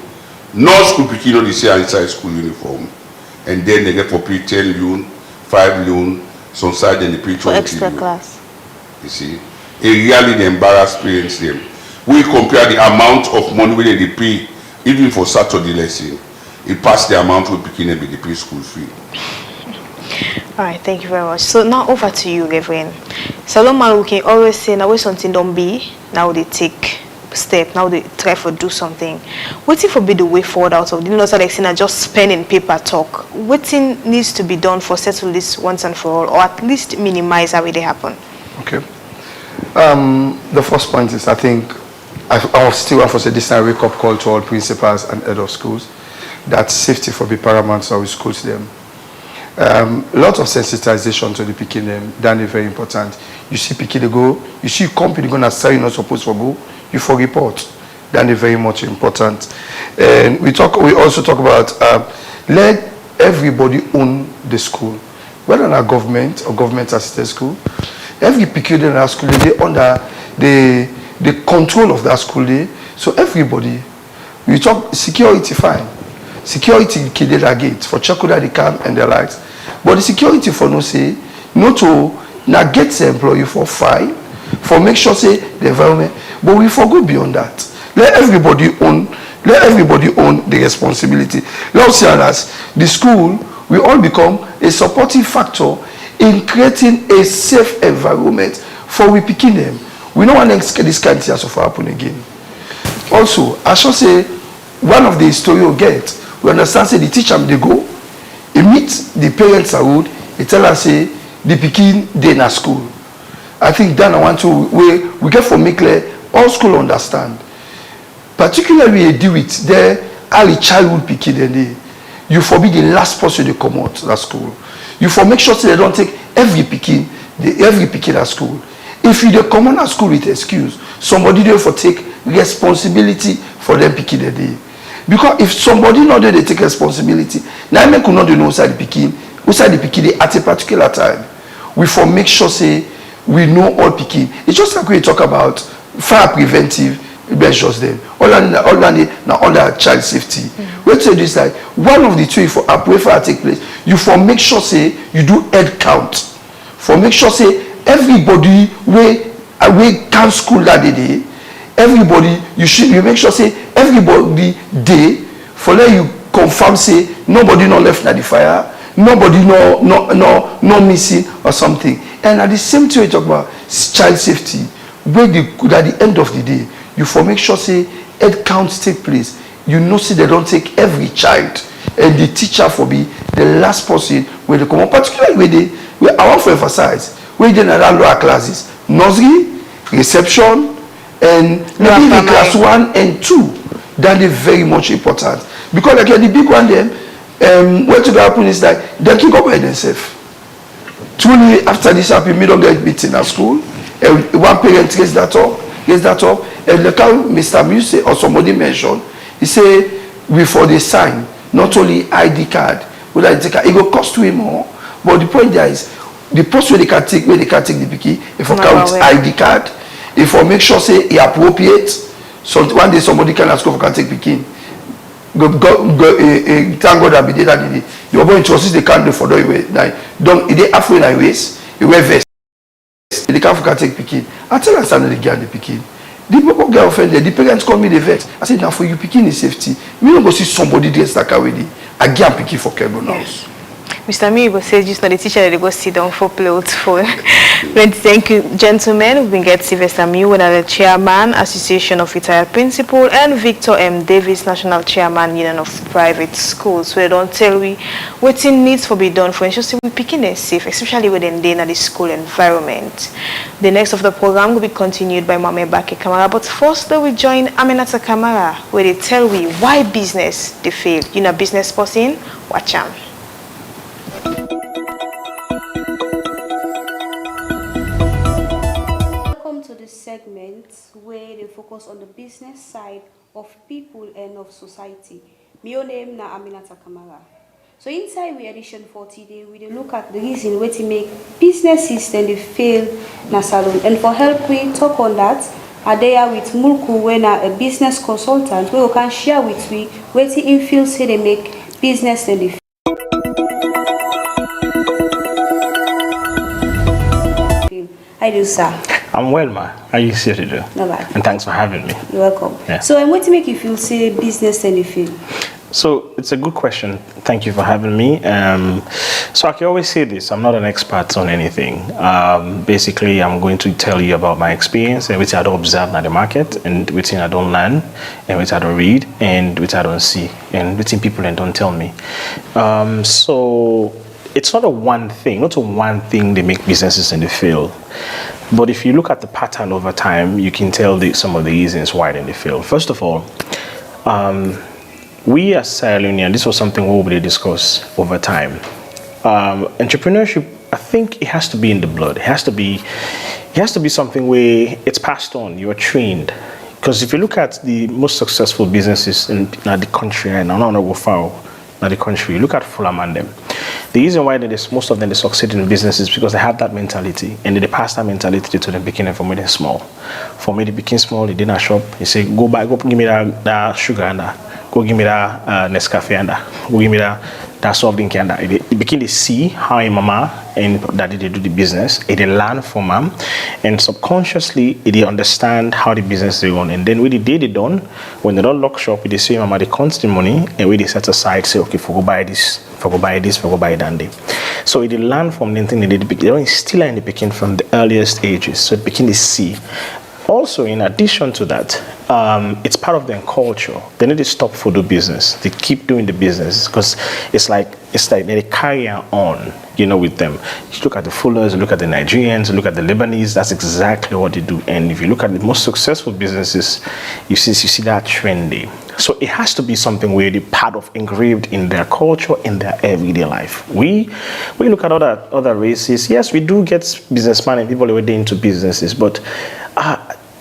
no school people they say inside school uniform. And then they get for pay 10 loan, 5 loan, some side then they pay 20 for extra loan. class. You see? It really they embarrass parents them. We compare the amount of money they pay, even for Saturday lesson. It passed the amount we picking them with the pay school fee. All right, thank you very much. So now over to you, Reverend. Solomon, we can always say now when something don't be, now they take step, now they try to do something. Waiting for be the way forward out of the not like saying just pen and paper talk. Waiting needs to be done for settle this once and for all, or at least minimize how they happen. Okay. The first point is I think I still want to say this is a wake-up call to all principals and head of schools that safety for be paramount so we schools them. A lot of sensitization to the picking them, that is very important. You see picking they go, you see company gonna say you're not supposed to go, you for report. That is very much important. And we also talk about let everybody own the school, whether not government or government assisted school. Every picking in our school they under the control of that school day. So everybody, we talk security fine. Security kid at gate for check that they come and the lights. But the security for no say, no to now get the employee for fine, for make sure say the environment. But we forgo beyond that. Let everybody own the responsibility. Let's see as the school will all become a supportive factor in creating a safe environment for we picking them. We don't want this kind of thing to happen again. Also, I should say one of the story you get, we understand say the teacher they go, he meet the parents around, he tell us say the pikin dey na school. I think that I want to we get for make clear all school understand. Particularly we deal with the early childhood pikin then you forbid the last person to come out that school. You for make sure say they don't take every pikin at school. If you dey come on at school with excuse, somebody there for take responsibility for them pikin the day. Because if somebody not there, they take responsibility. Now I could not know outside the pikin at a particular time. We for make sure say we know all pikin. It's just like we talk about fire preventive measures them. All under child safety. We say this like one of the two for fire take place. You for make sure say you do head count. For make sure say everybody we can school that day. Everybody you make sure say everybody day for let you confirm say nobody no left na the fire, nobody no missing or something. And at the same time we talk about child safety, where at the end of the day you for make sure say head counts take place. You know say they don't take every child and the teacher for be the last person where they come on, particularly where I want to emphasize where they na lower classes, nursery, reception, and maybe the class 1 and 2. That is very much important because like the big one them what to happen is that they can go by themselves. Truly after this happen, me don't get beaten at school. One parent gets that up, And like how Mr. Muse or somebody mentioned, he say, before they sign, not only ID card, but ID card, it will cost way more. But the point there is, the post where they can take the picky, if you count ID card, if you make sure say it appropriate, so one day somebody can ask for can take picky. Thank God that be there that day. You are going to assist the candle for the way. Don't it halfway like ways, you wear vest. They can't take picky. I tell us another girl the picky. The people get offended. The parents call me the vex. I said, now for you picking is safety. Me don't go see somebody dressed like already. I get picking for cable now. Yes. Mr. Mibo says just not the teacher that they go sit down for plot for. Thank you, gentlemen. We've been getting Sylvester Miwo, the chairman, Association of Retired Principal, and Victor M. Davis, National Chairman, Union of Private Schools. So they don't tell we what needs to be done for ensuring we picking it safe, especially within the school environment. The next of the program will be continued by Mame Bake Kamara, but first we join Aminata Kamara, where they tell we why business they fail. You know, business person, watch out. Segment where they focus on the business side of people and of society. My name na Aminata Kamara. So inside we edition 40 day, we look at the reason where to make businesses then they fail na salon. And for help we talk on that, are there with Mulku when a business consultant where we can share with we where to infeel say they make business then they fail. How do you, sir? I'm well, ma. How are you here to do? No bad. And thanks for having me. You're welcome. Yeah. So, and what to make you feel say business and you feel? So it's a good question. Thank you for having me. So I can always say this: I'm not an expert on anything. Basically, I'm going to tell you about my experience and which I don't observe in the market, and which I don't learn, and which I don't read, and which I don't see, and which people then don't tell me. So it's not a one thing. Not a one thing they make businesses and they fail. But if you look at the pattern over time, you can tell some of the reasons why they fail. First of all, we as Sierra Leonean, this was something we will discuss over time. Entrepreneurship, I think it has to be in the blood. It has to be something where it's passed on. You are trained. Because if you look at the most successful businesses in the country, and I don't know how far the country, you look at Fulham and them. The reason why most of them they succeed in business is because they have that mentality, and they pass that mentality to the beginning from when they're small. For me, they became small, they didn't shop. They say, go give me that sugar and that. Go give me that Nescafe and that. Go give me that soft drink and that. They begin to see how a mama and daddy they do the business. They learn from them, and subconsciously they understand how the business they run. And then when they done, when they don't lock shop, they say, mama, they count the money, and when they set aside, say, okay, for go buy this, for go buy this, for go buy that. So they learn from the thing they don't instill in the beginning from the earliest ages. So they begin to see. Also, in addition to that, it's part of their culture. They need to stop for the business. They keep doing the business because it's like they carry on, with them. You look at the Fullers, you look at the Nigerians, you look at the Lebanese. That's exactly what they do. And if you look at the most successful businesses, you see that trendy. So it has to be something really part of engraved in their culture, in their everyday life. We look at other races. Yes, we do get businessmen and people who are into businesses, but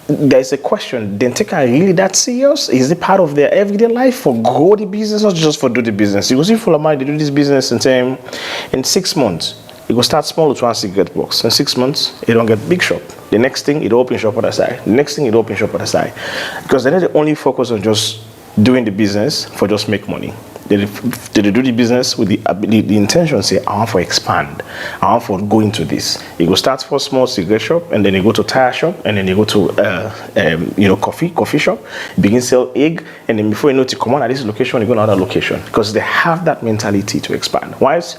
there's a question, then take it really that serious? Is it part of their everyday life for grow the business or just for do the business? You go see full of money, they do this business in 6 months. You go start small with one cigarette box. In 6 months, you don't get big shop. The next thing, it open shop on the side. The next thing, it open shop on the side. Because then they only focus on just doing the business for just make money. They do the business with the intention, say, I want to expand. I want to go into this. You go start for a small cigarette shop, and then you go to tire shop, and then you go to coffee shop, begin sell egg, and then before you know to come on at this location, you go to another location. Because they have that mentality to expand. Whilst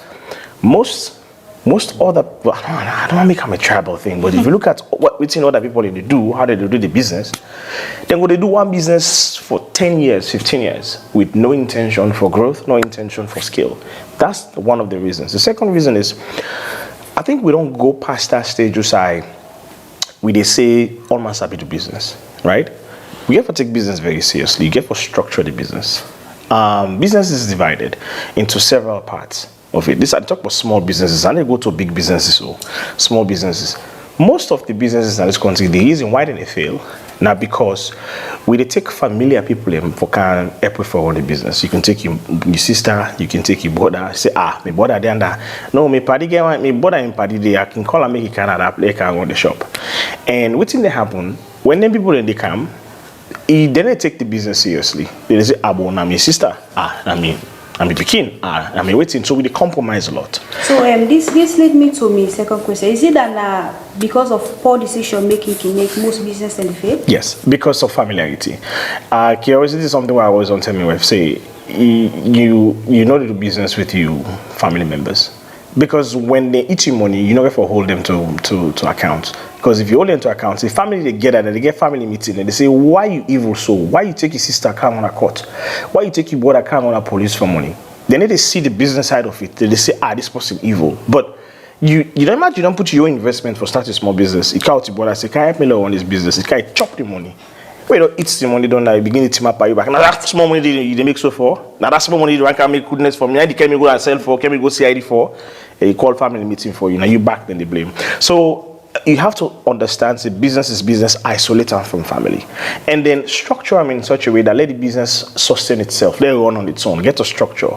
most other, I don't want to make them a tribal thing, but if you look at what other people they do, how they do the business, then when they do one business for 10 years, 15 years, with no intention for growth, no intention for scale. That's one of the reasons. The second reason is, I think we don't go past that stage where they say, all must happy to business, right? We have to take business very seriously. You get to structure the business. Business is divided into several parts of it. I talk about small businesses, and they go to big businesses or small businesses. Most of the businesses in this country, the reason why they fail Now, because we dey take familiar people for can help for run the business. You can take your sister, you can take your brother. Say, my brother there and that. No, my party get my brother in party there. I can call and make it kind of that play can run the shop. And what thing they happen when them people in the camp, then they take the business seriously. They say, "Abo, na my sister. I'm picking. I'm waiting." So we compromise a lot. So this lead me to my second question. Is it that because of poor decision making can make most business in the fail? Yes, because of familiarity. Curiosity is something where I always on tell me wife say you know to do business with you family members. Because when they eat your money, you never for hold them to account. Because if you hold them to account, the family they get and they get family meeting and they say, why you evil so? Why you take your sister come on a court? Why you take your brother come on a police for money? Then they see the business side of it. They say, this person evil. But you don't imagine you don't put your investment for start a small business. You can't your brother say, can I help me on this business? You can't chop the money. When you don't eat the money, don't you begin to map you back. Now that small money they make so for. Now that small money you can make goodness for me. I can go and sell for, can we go CID for? You call family meeting for you. Now you back, then they blame. So you have to understand the business is business, isolate them from family. And then structure them in such a way that let the business sustain itself, let it run on its own, get a structure.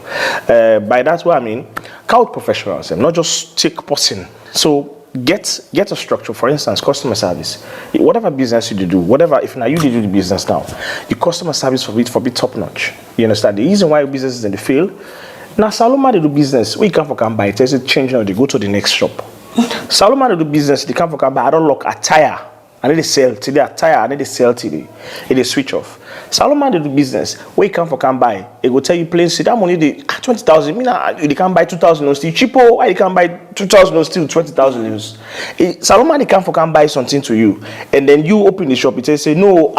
By that way, I mean, count professionals, not just take person. So get a structure. For instance, customer service. Whatever business you do, whatever, if now you do the business now, your customer service for be top notch. You understand? The reason why business is in the field. Now, Saloma they do business. We come for can buy. There's a change now. They go to the next shop. Saloma they do business. They come for can buy. I don't lock a tire. And then they sell today. A tire. And then they sell today. They switch off. Saloma they do business. Where you come for can buy. They go tell you plain. See that money they 20,000. Me now they can buy 2,000 no still cheaper. Why they can buy 2,000 no still 20,000 news. Saloma they come for can buy something to you. And then you open the shop. It say no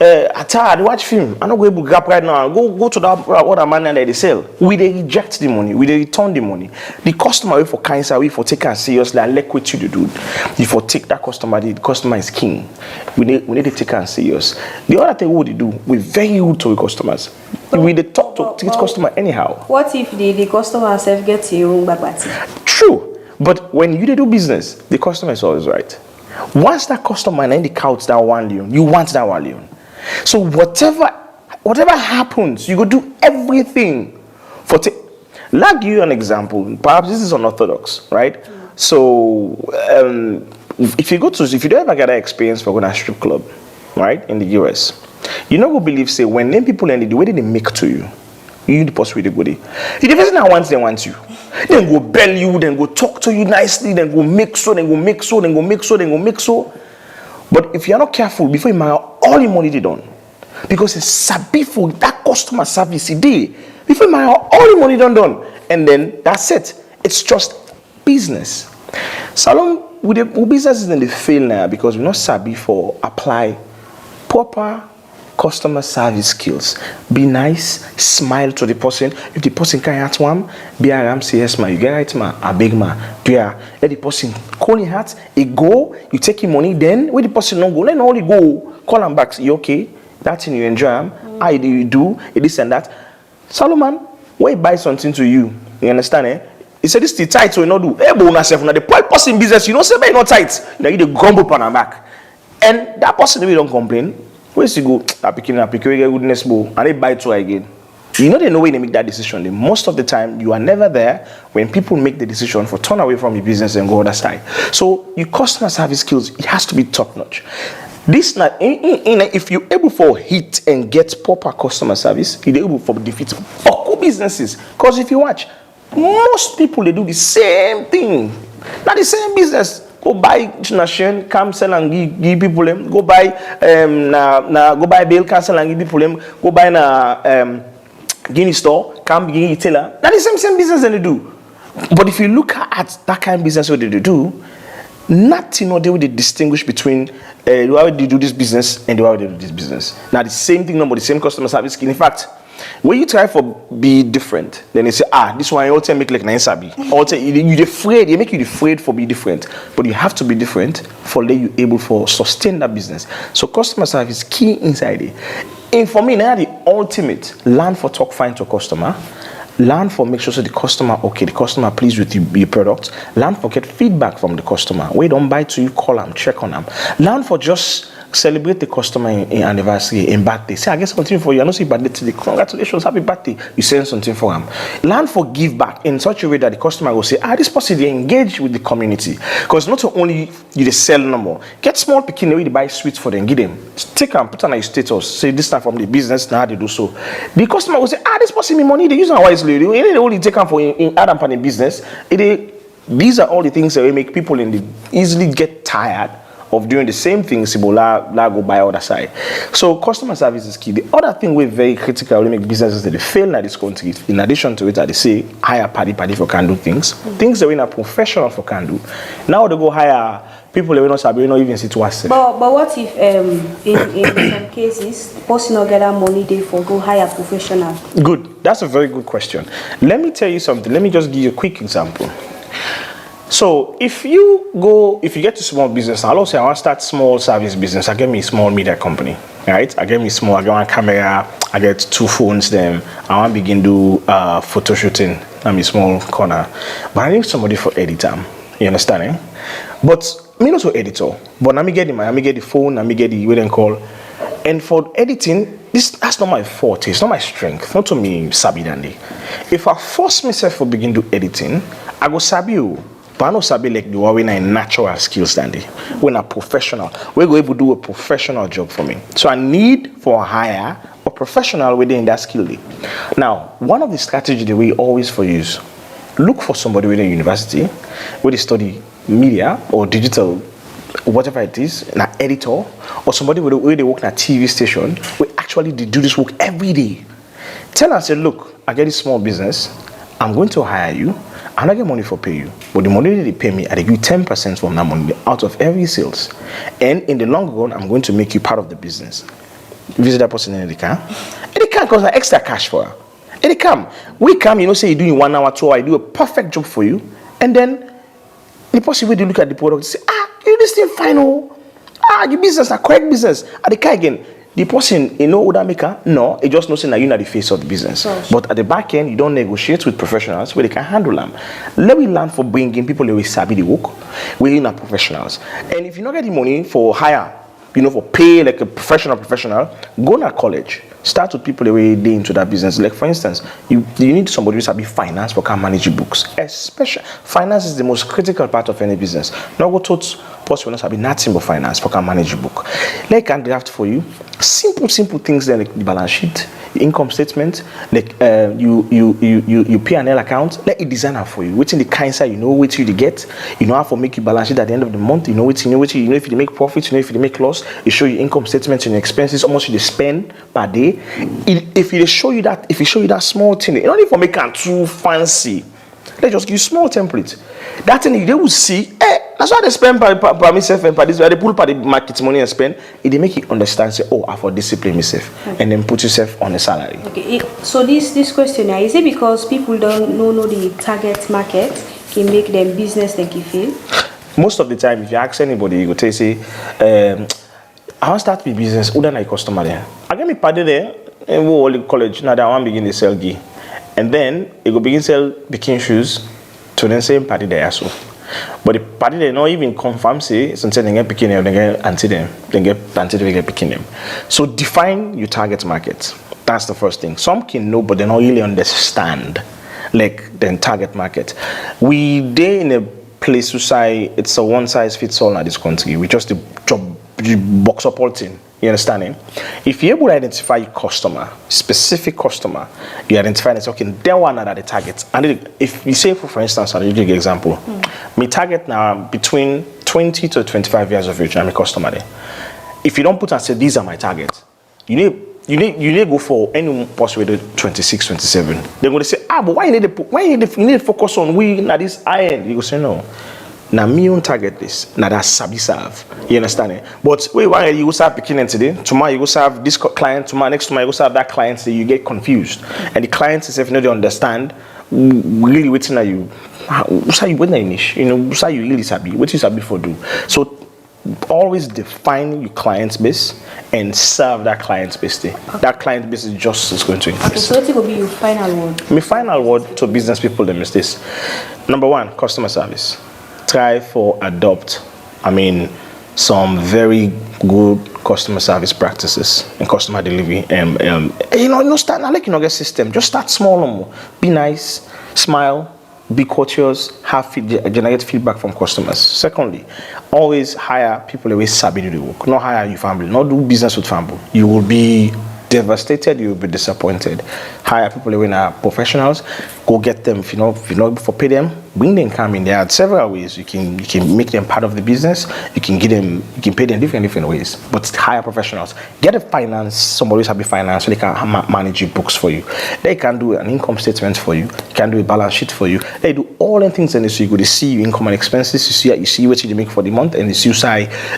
I tired, watch film. I'm not going to grab right now. Go to that other man that they sell. We they reject the money. We they return the money. The customer will for cancer, we for take her seriously and let what you do. You for take that customer, the customer is king. We need to take her serious. The other thing what they do, we're very rude to the customers. We they talk to the customer anyhow. What if the customer self gets your own bagbati? True. But when you do business, the customer is always right. Once that customer and the couch that 1 million, you want that 1 million. So whatever happens, you go do everything for I'll give you an example. Perhaps this is unorthodox, right? So if you don't ever get that experience for going to a strip club, right, in the US, you know what believe say when them people and the way they make to you, you the person with the goodie. The person that wants they want you. Then go bell you, then go talk to you nicely, then go make so, then go make so, then go make so, then go make so. But if you're not careful, before you marry, all your money they done. Because it's sabi for that customer service day. Before you marry, all your money done. And then that's it. It's just business. Salon, with the business is in the fail now because we're not sabi for apply proper customer service skills. Be nice, smile to the person. If the person can't ask one, be around, say yes, man, you get right, man, a big man. Let the person call your hat, he go, you take your money, then when the person don't go, let him only go, call him back, say, you okay? That's in you enjoy him. How do you do? This and that. Solomon, when he buy something to you, you understand, eh? He said, this is tight, so you not do. Hey, but now the poor person business, you don't say, but not tight. Now you the grumble on her back. And that person, we don't complain. Where's you go? I pick goodness bow, and they buy two again. You know they know when they make that decision. Most of the time, you are never there when people make the decision for turn away from your business and go other side. So your customer service skills, it has to be top notch. This not if you're able for hit and get proper customer service, you're able for defeat all businesses. Because if you watch, most people they do the same thing, not the same business. Go buy Nation, come sell and give people them. Go buy go buy bail, cancel and give people them. Go buy na Guinea store, come Guinea retailer. That is the same business that they do. But if you look at that kind of business what they do, nothing or they will distinguish between the way they do this business and the way they do this business. Now the same thing, no, the same customer service skill. In fact, when you try for be different, then they say, this one all time make like nice sabi. All time you afraid, they make you afraid for be different. But you have to be different for let you able for sustain that business. So customer service key inside it. And for me, now the ultimate learn for talk fine to customer. Learn for make sure so the customer okay, the customer pleased with your product. Learn for get feedback from the customer. We don't buy to you, call them, check on them. Learn for just celebrate the customer in anniversary, in birthday. Say, I get something for you. I don't see birthday today. Congratulations, happy birthday. You send something for them. Learn for give back in such a way that the customer will say, this person, they engage with the community. Because not only you they sell no more. Get small picking away, they buy sweets for them, give them. Take and put on your status. Say this time from the business, now they do so. The customer will say, this person me money, they use it wisely. They only take them for in Adam Pan business. These are all the things that will make people easily get tired of doing the same things, go by other side. So customer service is key. The other thing we're very critical, we make businesses that they fail in this country. In addition to it, they say hire party for can do things. Things that we're not professional for can do. Now they go hire people that we not even see to us. But what if in some cases person not get that money they for go hire professional? Good. That's a very good question. Let me tell you something. Let me just give you a quick example. So if you get to small business, I'll also say I want to start small service business. I get me a small media company, right? I get one camera, I get 2 phones them. I want to begin do photo shooting. I'm a small corner. But I need somebody for editor. You understand? Eh? But me not so editor. But let me get the phone, let me get the what they call. And for editing, that's not my forte, it's not my strength, not to me sabi dandy. If I force myself to begin do editing, I go sabi you. But I don't sabi like the one when I natural skills dandy. When a professional, we're going to do a professional job for me. So I need for hire a professional within that skill. Now, one of the strategies that we always use, look for somebody within university where they study media or digital, whatever it is, an editor, or somebody where they work in a TV station, we actually do this work every day. Tell us, say, look, I get this small business, I'm going to hire you, I'm not get money for pay you, but the money that they pay me, I give you 10% from that money out of every sales. And in the long run, I'm going to make you part of the business. Visit that person in the car. And they can't cause extra cash for her. And they come. We come, say you do in 1 hour, 2 hours, I do a perfect job for you. And then the person will look at the product and say, you this thing fine, your business, a correct business. At the car again, the person, would that make her? No, it just knows that you're not the face of the business. But at the back end, you don't negotiate with professionals where they can handle them. Let me learn for bringing people who sabi the work. We're not professionals. And if you're not getting money for hire, for pay like a professional, go to college. Start with people the way they into that business. Like for instance, you need somebody who sabi finance for can manage your books. Especially finance is the most critical part of any business. Now go to possible not sabi nothing but finance for can manage your book. Like can draft for you. Simple things like the balance sheet, the income statement, like you P&L account, let it designer for you. What's in the kind side, what you get, how to make your balance sheet at the end of the month, if you make profits, if you make loss, it show you income statements and expenses, how much you spend per day. If you show you that small thing, you don't need to make it too fancy. Let's just give you small template. That thing they will see, that's why they spend by myself and by this, they pull by the market money and spend. They make you understand, say, I for discipline myself, and then put yourself on a salary. Okay. So this question here, is it because people don't know the target market can make them business they can fail? Most of the time, if you ask anybody, you go tell say, I want to start my business. Who then I customer there? I get me party there and go all the college. Now that I want to begin to sell ghee. And then you go begin sell bikini shoes to the same party there also. But the party they not even confirm say something they get bikini, they get anti them, they get anti they get bikini them. So define your target market. That's the first thing. Some can know, but they don't really understand like the target market. We they in a place to say it's a one size fits all in this country. We just the job box up all thing. You understand? If you're able to identify your customer, specific customer, you identify and say, okay, they one are the targets. And if you say, for instance, I'll give you an example. My target now between 20 to 25 years of age, I'm a customer there. If you don't put and say, these are my targets, you need to go for any possible 26, 27. They're going to say, but why you need to focus on we at this high end? You go say, no. Now me own target this. Now that's sabi serve. You understand it? But why you go serve beginning today? Tomorrow you go serve this client. Next tomorrow you go serve that client. So you get confused. And the clients if you know they understand really waiting at you. What's you when niche? What's you really sabi? What you sabi for do? So always define your client's base and serve that client's base. That client base is just is going to increase. Okay, so what will be your final word? My final word to business people them is this. Number one, customer service. Try for adopt. some very good customer service practices and customer delivery. Start now, like get system. Just start small, be nice, smile, be courteous, generate feedback from customers. Secondly, always hire people who sabi do the work. Not hire your family, not do business with family. You will be devastated, you will be disappointed. Hire people who are professionals, go get them. If you know for pay them, bring them come in. There are several ways you can make them part of the business. You can pay them different ways. But hire professionals. Get a finance, somebody who's happy finance, so they can manage your books for you. They can do an income statement for you. They can do a balance sheet for you. They do all the things, and so you go to see your income and expenses. You see what you make for the month, and you see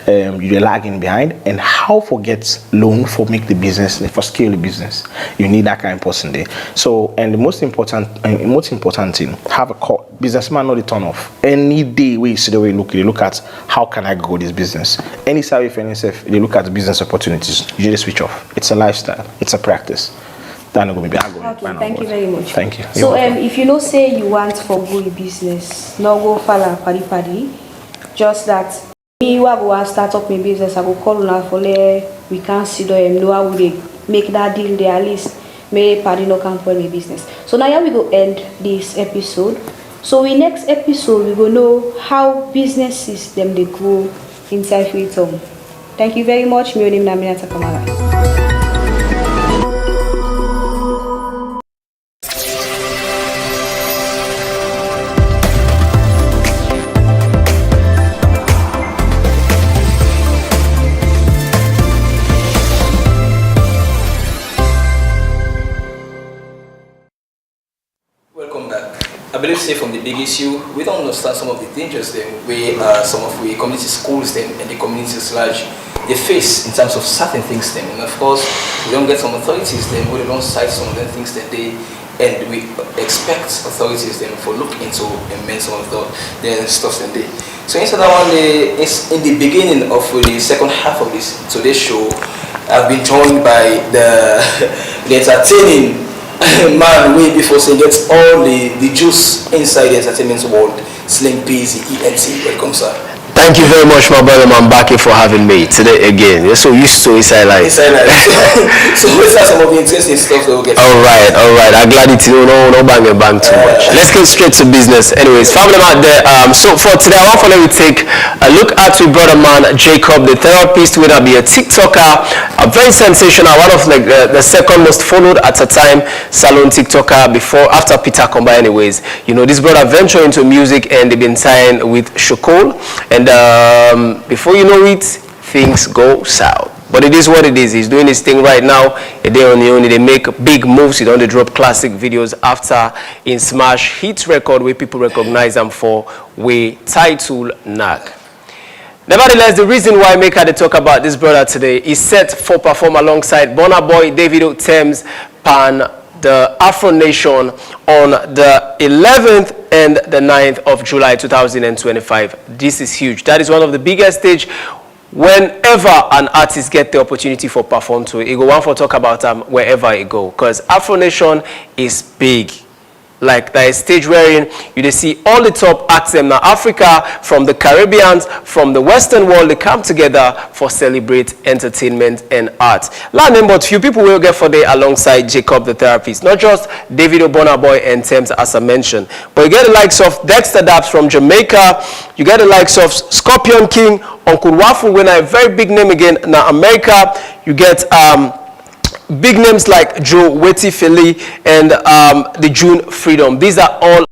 you're lagging behind. And how forget loan for make the business for scale the business. You need that kind of person there. So, and the most important thing, have a call. Businessman not the turn off. Any day where you see the way you look at how can I grow this business. Any survey for yourself, you look at the business opportunities. You just switch off. It's a lifestyle. It's a practice. Okay, thank you very much. Thank you. So if you say you want for go business, no go follow padi, just that me who go start up my business, I go call una for we can see them know how they make that deal there at least. May party no come for my business. So now we go end this episode. So in next episode we go know how businesses them they grow inside Freetown. Thank you very much. My name is Aminata Kamara. I believe, say from the big issue, we don't understand some of the dangers then where some of the community schools then and the communities large they face in terms of certain things then, and of course we don't get some authorities then who they don't cite some of the things that they, and we expect authorities then for look into and amend some of the stuff then they. So instead of one is in the beginning of the second half of today's show, I've been joined by the entertaining man way before saying gets all the juice inside the entertainment world. Slim Peasy, ENT. Welcome, sir. Thank you very much, my brother Mambaki, for having me today again. You're so used to Inside Life. Inside Life. So let's have some of the interesting stuff that we'll get. All right. I'm glad it's no bang and bang too much. Let's get straight to business. Anyways, family out there. So for today, I want to let you take a look at your brother man Jacob, the therapist, who will be a TikToker, a very sensational, one of the second most followed at a time salon TikToker after Peter Komba. Anyways, this brother ventured into music and they've been signed with Shokol. And before you know it, things go south. But it is what it is. He's doing his thing right now. A day on the only, they make big moves. He don't drop classic videos after in Smash hit record where people recognize them for we title Nag. Nevertheless, the reason why I make her talk about this brother today is set for perform alongside Burna Boy, Davido, Thames, Pan, the Afro Nation on the 11th and the 9th of July 2025. This is huge. That is one of the biggest stage whenever an artist get the opportunity for perform to. It go one for talk about wherever it go, because Afro Nation is big. Like that is stage wherein you see all the top acts in Africa, from the Caribbean, from the Western world, they come together for celebrate entertainment and art. But few people will get for day alongside Jacob the therapist, not just Davido, Burna Boy and Thames as I mentioned, but you get the likes of Dexter Daps from Jamaica, you get the likes of Scorpion King, Uncle Waffle, when a very big name again now America, you get big names like Joe Wetty Philly and the June Freedom. These are all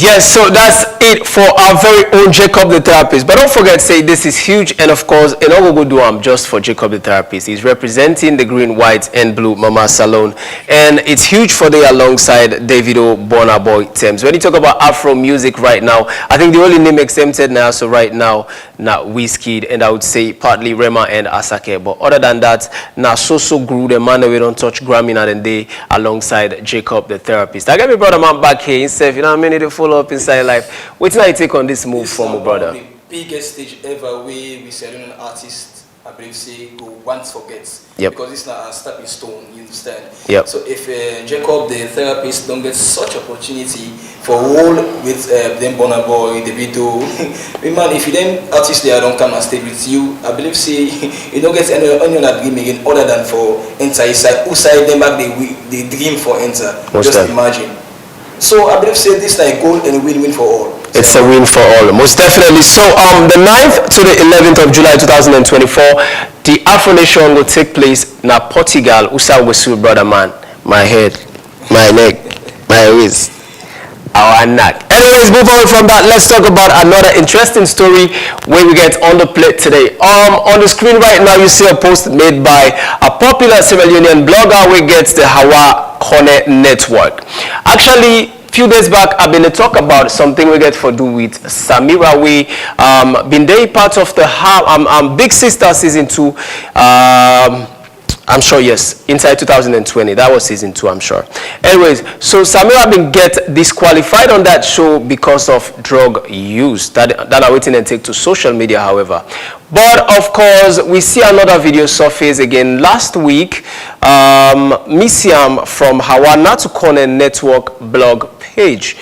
Yes, so that's it for our very own Jacob the Therapist. But don't forget, say this is huge, and of course, in Ogogo just for Jacob the Therapist. He's representing the green, white, and blue Mama Salon, and it's huge for the alongside Davido, Burna Boy, Thames. When you talk about Afro music right now, I think the only name exempted now, so right now, Wizkid, and I would say partly Rema and Asake. But other than that, now so grew the man that we don't touch Grammy and day alongside Jacob the Therapist. I got my brother man back here himself, you know how many to follow up inside life. What's now you take on this move from my brother? The biggest stage ever where we selling an artist, I believe, say go once forgets. Yep. Because it's not a stepping stone, you understand? Yep. So if Jacob the Therapist don't get such opportunity for all with them Burna Boy, Davido, man, if you them artists there don't come and stay with you, I believe say you don't get any agreement again other than for enter inside. Who side them back they dream for enter. Most just imagine. So I believe say this like goal and win-win for all. It's a win for all, most definitely. So the 9th to the 11th of July 2024, the Afro Nation will take place in Portugal. Usa Wesu, brother man. My head, my neck, my waist, our neck. Anyways, move on from that. Let's talk about another interesting story where we get on the plate today. On the screen right now, you see a post made by a popular Sierra Leonean blogger who gets the Hawa Kone Network. Actually, few days back, I've been to talk about something we get for do with Samira. We been there part of the Big Sister season 2. I'm sure, yes, inside 2020. That was season 2, I'm sure. Anyways, so Samira been get disqualified on that show because of drug use. That are waiting and take to social media, however. But of course, we see another video surface again last week. Misiam from Hawa Natukone Network blog page.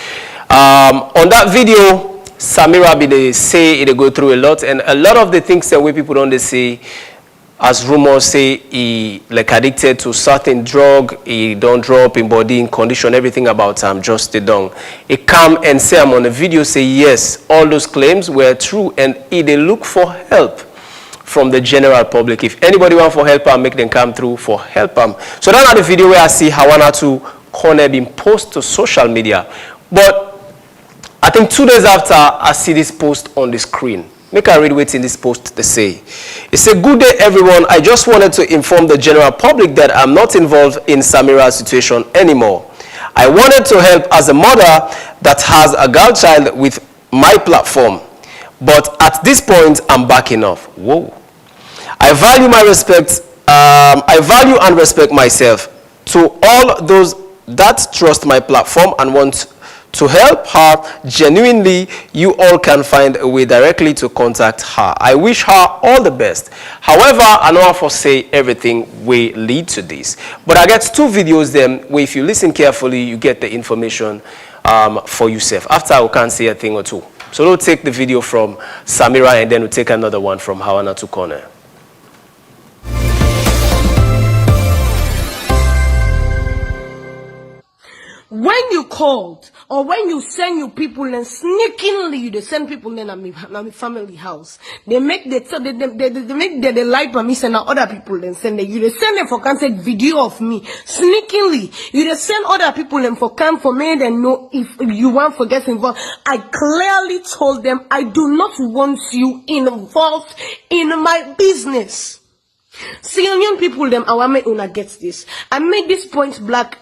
On that video, Samira be say it go through a lot, and a lot of the things that we people don't say, as rumors say, he like addicted to certain drug, he don't drop in body, in condition, everything about him just the dung. He come and say I'm on the video, say yes, all those claims were true, and they look for help from the general public. If anybody want for help, I'll make them come through for help. So that's the video where I see Hawana to Kone being posted to social media. But I think 2 days after, I see this post on the screen. Make I read what's in this post to say. It said, "Good day, everyone. I just wanted to inform the general public that I'm not involved in Samira's situation anymore. I wanted to help as a mother that has a girl child with my platform. But at this point, I'm backing off." Whoa. I value and respect myself. To all those that trust my platform and want to help her genuinely, you all can find a way directly to contact her. I wish her all the best. However, I know for say everything will lead to this. But I get 2 videos then where if you listen carefully, you get the information for yourself. After we can say a thing or two. So we'll take the video from Samira and then we'll take another one from Hawa Natukone. When you called or when you send your people and sneakingly they send people in my family house, they make they make the light permission and other people then send you they send them for cancer video of me sneakingly. You they send other people and for come for me and know if you want to get involved. I clearly told them I do not want you involved in my business. Sierra people them I want me una get this. I make this point blank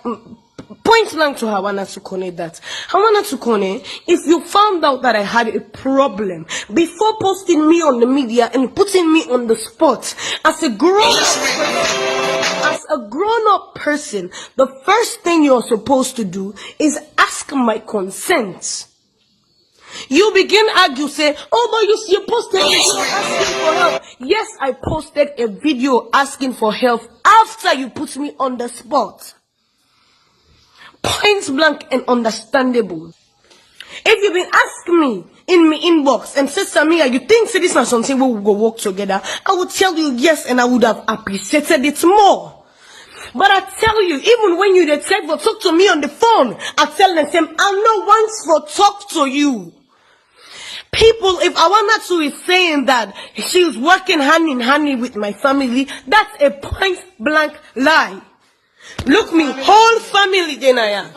to Hawa Natukone that Hawa Natukone, if you found out that I had a problem before posting me on the media and putting me on the spot as a grown-up person, the first thing you're supposed to do is ask my consent. You begin argue, say, "Oh, but you posted a video asking for help." Yes, I posted a video asking for help after you put me on the spot. Point blank and understandable. If you've been asking me in my inbox and said, "Samira, you think this is something we will go work together?" I would tell you yes, and I would have appreciated it more. But I tell you, even when you decide to talk to me on the phone, I tell them, "I'm not once for talk to you." People, if Hawa Natu is saying that she's working hand in hand with my family, that's a point blank lie. Look me, whole family Denaya.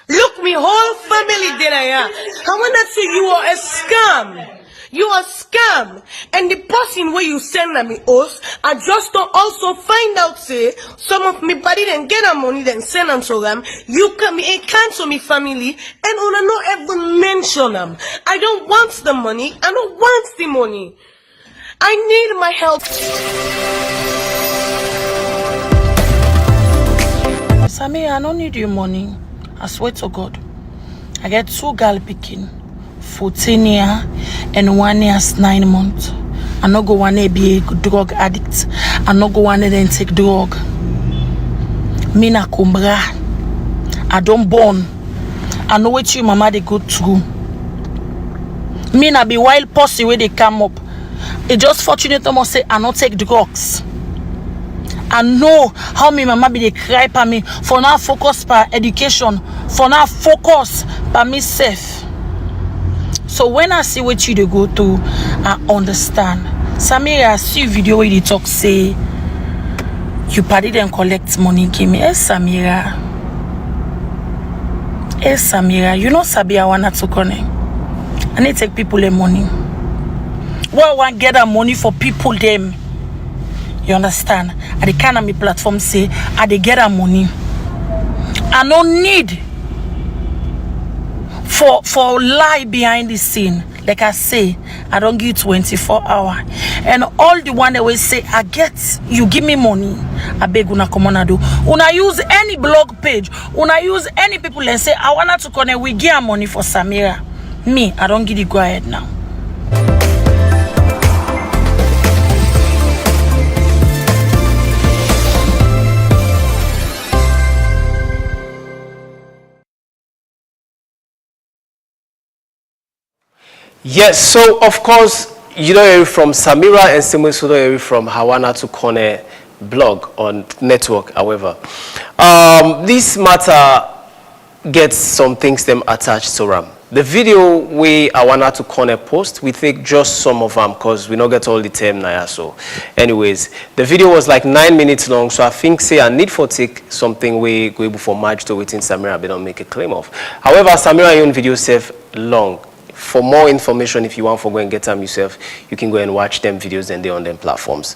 Look, me whole family did I want to say you are a scam. You are scam. And the person where you send me us, I just don't also find out say some of me body then get them money then send them to them. You come and cancel me family and una not even mention them. I don't want the money. I don't want the money. I need my help. Samira, I don't need your money. I swear to God. I get 2 girl picking, 14 years and 1 year 9 months. I no go wanna be a drug addict. I no go wanna then take drug. Me na kumbra. I don't born. I know what you mama they go through. Me na be wild pussy where they come up. It just fortunate to say I not take drugs. I know how me mama be they cry for me for now focus for education, for now focus for me safe. So when I see what you they go through, I understand. Samira, I see video where they talk say you party then collect money give me. Samira, you know Sabi I wanna to connect. I need to take people their money. Well, I want get that money for people them. You understand? At the kind of me platform say, I they get that money. I don't need for lie behind the scene. Like I say, I don't give 24 hours. And all the one that will say, I get, you give me money. I beg una come on do. Una use any blog page. Una use any people and say, I want to connect. We give money for Samira. Me, I don't give the go ahead now. Yes, so of course, you don't hear from Samira and Simon Sudo hear from Hawana to Kone blog on network, however. This matter gets some things them attached to Ram. The video we Hawana to Kone post, we take just some of them because we don't get all the time now. So anyways, the video was like 9 minutes long, so I think say I need for take something we go able for match to within Samira, but don't make a claim of. However, Samira own video safe long. For more information, if you want to go and get them yourself, you can go and watch them videos and they're on them platforms.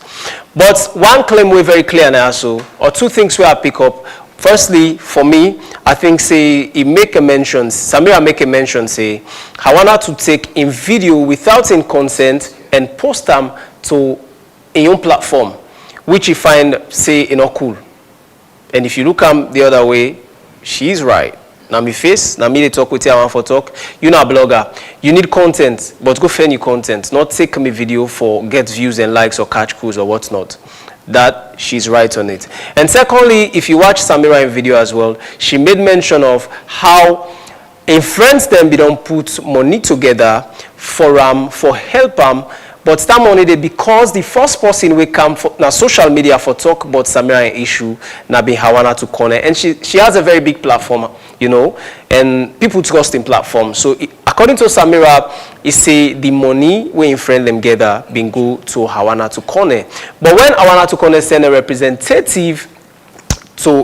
But one claim we're very clear now, so, or 2 things where I pick up. Firstly, for me, I think say he make a mention, Samira make a mention, say, I want her to take in video without in consent and post them to a own platform, which you find say not cool. And if you look the other way, she is right. Now me face, now me they talk with you, I want for talk. You're not a blogger. You need content, but go find your content. Not take me video for get views and likes or catch crews or whatnot. That she's right on it. And secondly, if you watch Samira in video as well, she made mention of how in friends them they don't put money together for help but that money they because the first person we come for now social media for talk about Samira issue now be Hawana to corner, and she has a very big platform, you know, and people trust in platform. So according to Samira, it say the money we in friend them gather been go to Hawana to corner. But when Hawana to corner send a representative to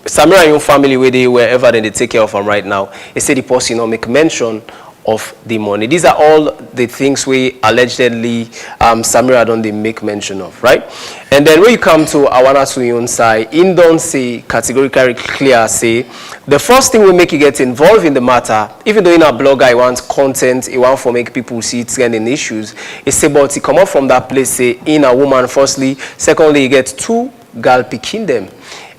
Samira and your family wherever they take care of them right now, it say the person make mention of the money. These are all the things we allegedly Samira don't they make mention of, right? And then when you come to Hawana Suyun side, in don't say categorically clear, say the first thing we make you get involved in the matter, even though in a blogger I want content, he want for make people see trending issues, it's about to come up from that place, say in a woman firstly, secondly you get 2 girl picking them.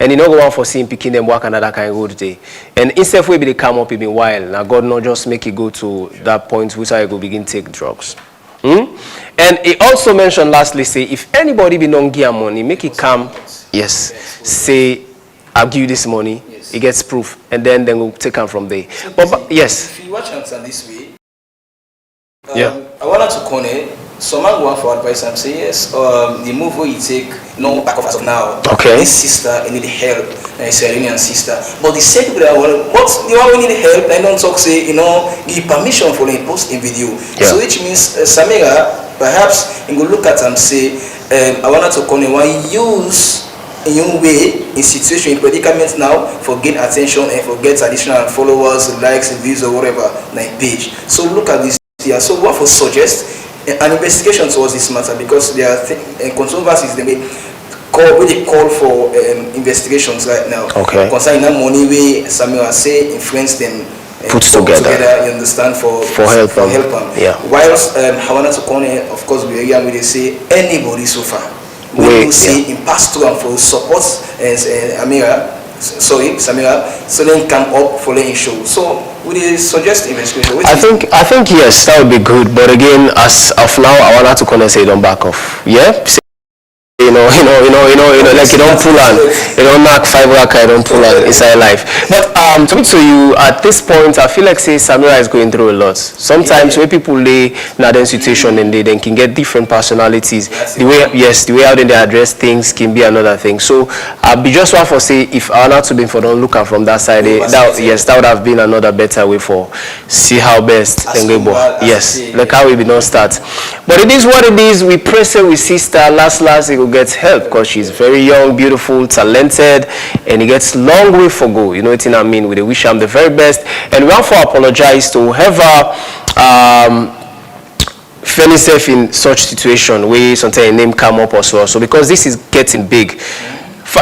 And you know go on for seeing picking them work another kind of good day. And instead we they come up even while. Now God not just make it go to that point which I go begin take drugs. And he also mentioned lastly, say if anybody be non give money, make it come, yes, say I'll give you this money, yes. It gets proof, and then we'll take them from there. So but yes. If you watch answer this way, yeah. I wanted to connect. Some man go on for advice and say yes, the move where you take no back off as of now. Okay. This sister need help, and it's a Iranian sister. But the same people that what the one we need help, and don't talk say give permission for the post in video. Yeah. So which means Samira perhaps you go look at and say I wanted to connect one use in your way, in situation, in predicament now, for gain attention and for get additional followers, likes, views, or whatever, like page. So look at this here. So what for suggest an investigation towards this matter, because there are controversies they call for investigations right now. Okay. Concerning that money way Samuel say influence them. Put together, you understand, for help them. Yeah. Whilst Hawana Tukone, of course, we say anybody so far. We will see in pastoral for support Samira, so then come up for the show. So would you suggest investigation? I think yes, that would be good. But again, as of now, I want to say don't back off. Yeah. You know, like you don't pull on, you don't knock 5 raka, you don't pull on inside life. But talking to you at this point, I feel like say Samira is going through a lot. Sometimes when people lay in that situation and they then can get different personalities. The way how they address things can be another thing. So I'll be just one for say if I want to be for don't look at from that side, that would have been another better way for see how best yes, like how we be not start. But it is what it is. We press it with sister last it will get help because she's very young, beautiful, talented, and it gets long way for go. You know what I mean? We wish her the very best, and we want to apologize to whoever found himself in such situation where sometimes a name come up or so. So because this is getting big,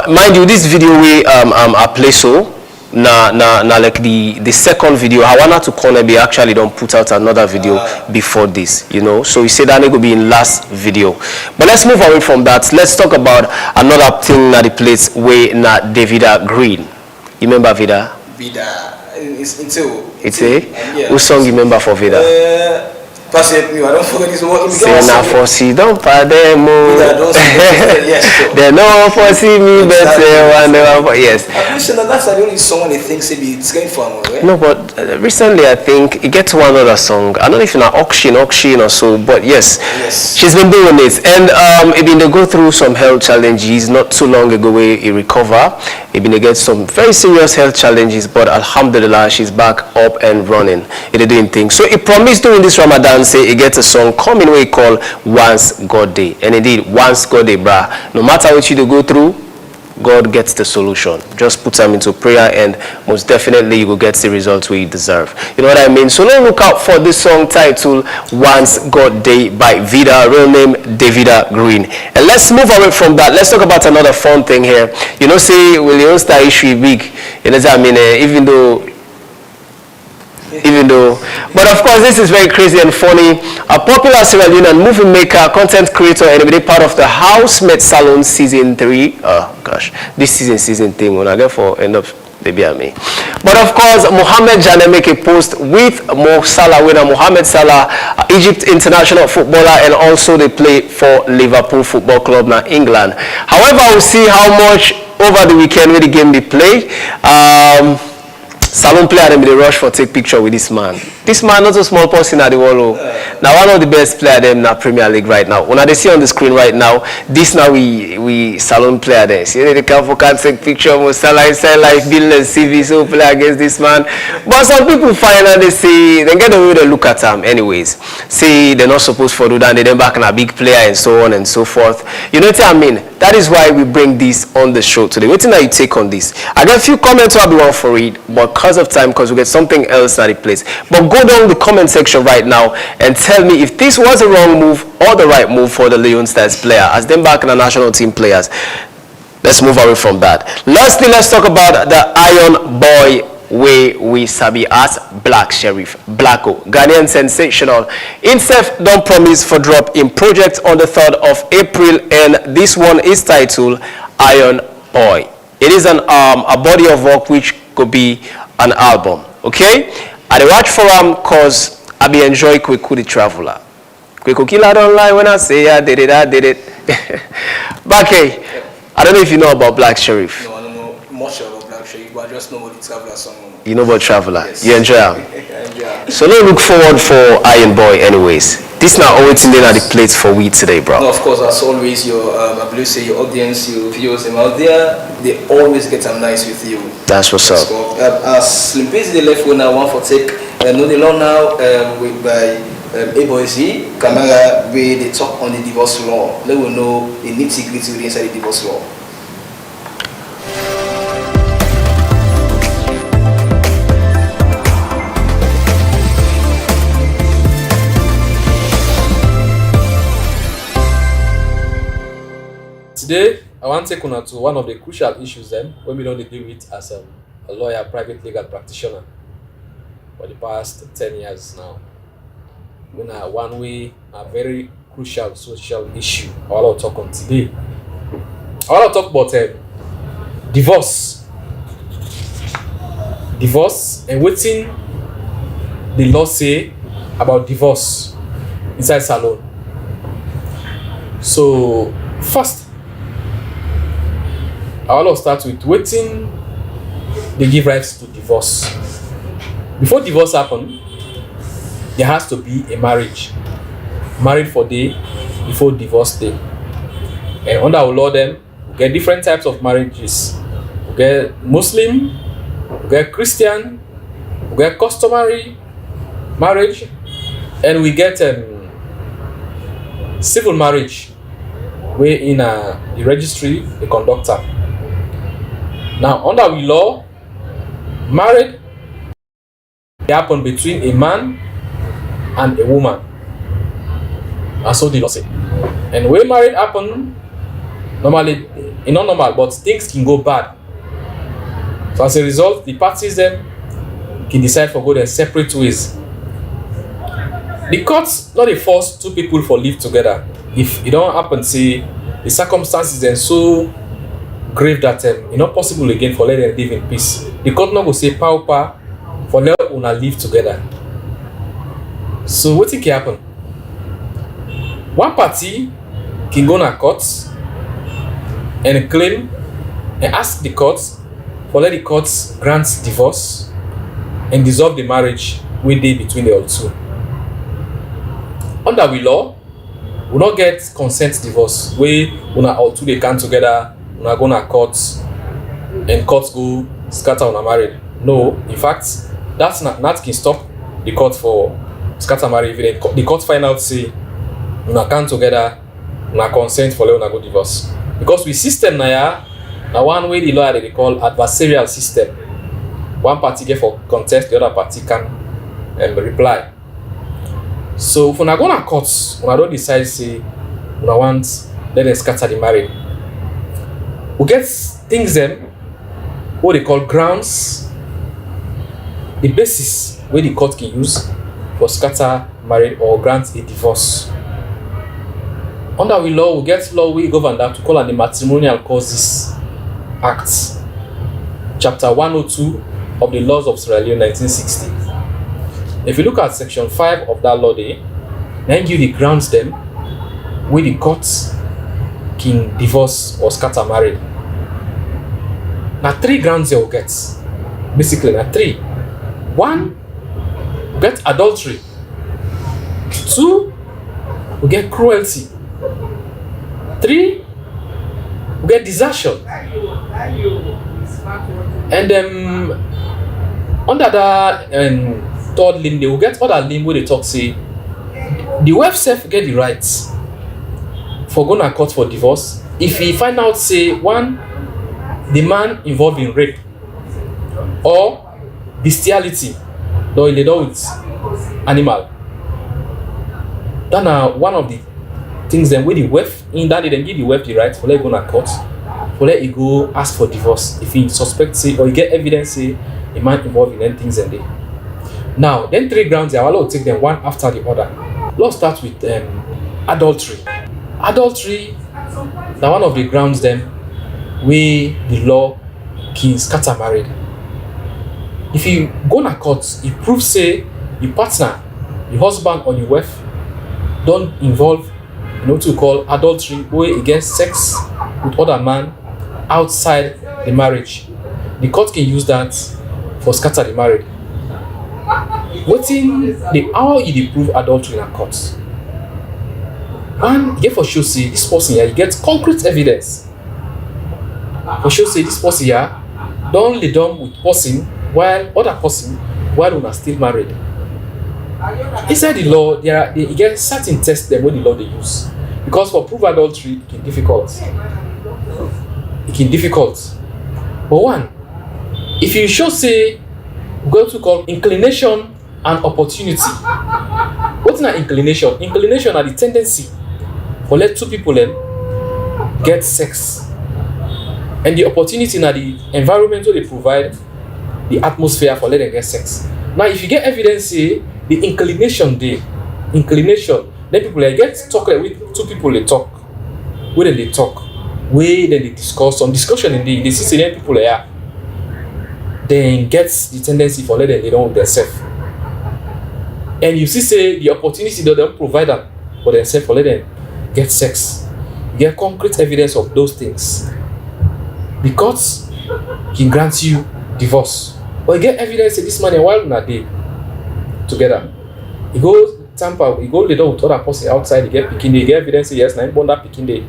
mind you, this video we I play so. Like the second video, I wanted to call be actually don't put out another video before this, you know. So we said that it will be in last video. But let's move away from that. Let's talk about another thing that the place where Davida Green. You remember Vida? Vida. It's Who song you remember for Vida? Pass it, I don't forget this word. Say na for see don't pardon mo. They no for see me better one yes. Listen, that's the only song they think it's going for right? No, but recently I think it gets one other song. I don't know if in an auction or so, but yes, she's been doing it, and it been to go through some health challenges not too long ago where he recover. It been to get some very serious health challenges, but alhamdulillah she's back up and running. It doing things. So he promised during this Ramadan say he gets a song coming where he call Once God Day, and indeed Once God Day, brah. No matter what you do go through, God gets the solution. Just put them into prayer and most definitely you will get the results we deserve. You know what I mean? So now look out for this song titled Once God Day by Vida, real name Davida Green. And let's move away from that. Let's talk about another fun thing here. You know, say William Star issue big. You know what I mean? Even though, but of course this is very crazy and funny. A popular Sierra Leonean movie maker, content creator, and a part of the Housemate Salon season 3. Oh gosh, this season thing when I get for end up they be at me. But of course, Mohamed Janneh make a post with Mo Salah, winner Mohamed Salah, Egypt international footballer, and also they play for Liverpool Football Club now England. However, we'll see how much over the weekend when the game be played. Salon player them they rush for take picture with this man. This man not a small person at the world. Now one of the best player them in the Premier League right now. When they see on the screen right now, this now we Salon player there. See they can't take picture of Salah inside life, build a CV so play against this man. But some people find out they say they get the way they look at him anyways. Say they're not supposed to do that, they then back in a big player and so on and so forth. You know what I mean? That is why we bring this on the show today. What thing that you take on this? I got a few comments I'll be one for it, but because of time, because we get something else that it plays. But go down the comment section right now and tell me if this was a wrong move or the right move for the Leon Stars player as them back in the national team players. Let's move away from that. Lastly, let's talk about the Iron Boy we sabi as Black Sheriff Blacko, Ghanaian sensational. Himself don't promise for drop in project on the 3rd of April, and this one is titled Iron Boy. It is a body of work which could be an album. Okay, I watch for cause I be enjoy Kweku the Traveler. Kweku killer don't lie when I say I did it. But hey, I don't know if you know about Black Sheriff. No, I don't know much about Black Sheriff, but I just know about the Traveler song. You know about Traveler? Yes. You enjoy him? So let's look forward for Iron Boy anyways. This now always in there the plates for we today, bro. No, of course, as always, your I believe say your audience, your viewers them out there, they always get them nice with you. That's what's up. As Slim Busy the left one now one for take no the long now with by A-Boy-Z, Camera where they talk on the divorce law. Let we know the nitty-gritty inside the divorce law. today, I want to take on to one of the crucial issues then when we don't deal with as a lawyer, private legal practitioner for the past 10 years now. When one way a very crucial social issue I want to talk on today. I want to talk about divorce. Divorce and waiting the law say about divorce inside salon. So first, I want to start with waiting they give rights to divorce. Before divorce happen, there has to be a marriage. Married for day before divorce day. And under our law then, we get different types of marriages. We get Muslim, we get Christian, we get customary marriage, and we get civil marriage, where in the registry, the conductor. Now, under our law, marriage happen between a man and a woman. And so the law say. And when marriage happen, normally, it's not normal, but things can go bad. So as a result, the parties then can decide for go their separate ways. The courts not force two people for live together. If it don't happen, say the circumstances then so grave that it's not possible again for let them live in peace. The court not go say power for let una live together. So what can happen? One party can go to court and claim and ask the court for let the courts grant divorce and dissolve the marriage with day between the two. Under we law, we not get consent divorce where una all two they come together, una go to court and courts go scatter on a marriage. No, in fact, that's not can stop the court for scatter marriage. If the court find out say una come together, una consent for let una go divorce. Because we system now one way the lawyer they call adversarial system. One party get for contest, the other party can reply. So if una go to court, una don't decide say una want let them scatter the marriage. We get things them what they call grounds, the basis where the court can use for scatter marriage or grant a divorce. Under we law, we get law we govern that to call on the Matrimonial Causes Act, Chapter 102 of the Laws of Sierra Leone 1960. If you look at Section 5 of that law, then give the grounds them where the courts can divorce or scatter marriage. Now 3 grounds you will get. Basically, now 3. 1, we get adultery. 2, we get cruelty. 3, we get desertion. And under that third limb, they will get other limb where they talk say the wife self get the rights for going to court for divorce if he find out say 1, the man involved in rape or bestiality, though they do with animal. Then one of the things then with the wife in that they then give the wife the right for let go to court for let he go ask for divorce if he suspect say or he get evidence say a man involved in any things and they. Now then 3 grounds I will take them one after the other. Let's start with adultery. Adultery now one of the grounds then where the law can scatter marriage. If you go to court, you prove say your partner, your husband or your wife don't involve what we call adultery where against sex with other man outside the marriage. The court can use that for scatter the marriage. How you prove adultery in a court? And you for sure say this person here, you get concrete evidence. For sure say this person here don't lay down with person while other person while una still married. Inside the law, you get certain tests them when the law they use. Because for prove adultery, it can difficult. But 1, if you show say go to call inclination and opportunity. What's an inclination? Inclination are the tendency for let 2 people get sex. And the opportunity na the environment wey dey provide the atmosphere for let them get sex. Now if you get evidence say the inclination, then people like get talk like with two people they talk, where then they talk, where then they discuss some discussion in they see say then people like then gets the tendency for let them they don't themselves. And you see say the opportunity that they provide them for themselves for let them get sex. You get concrete evidence of those things. The courts can grant you divorce. But you get evidence that this man and wife na day together. He goes tamper, he go the door with other person outside, he get pikin day, he get evidence say yes, na him born that pikin day.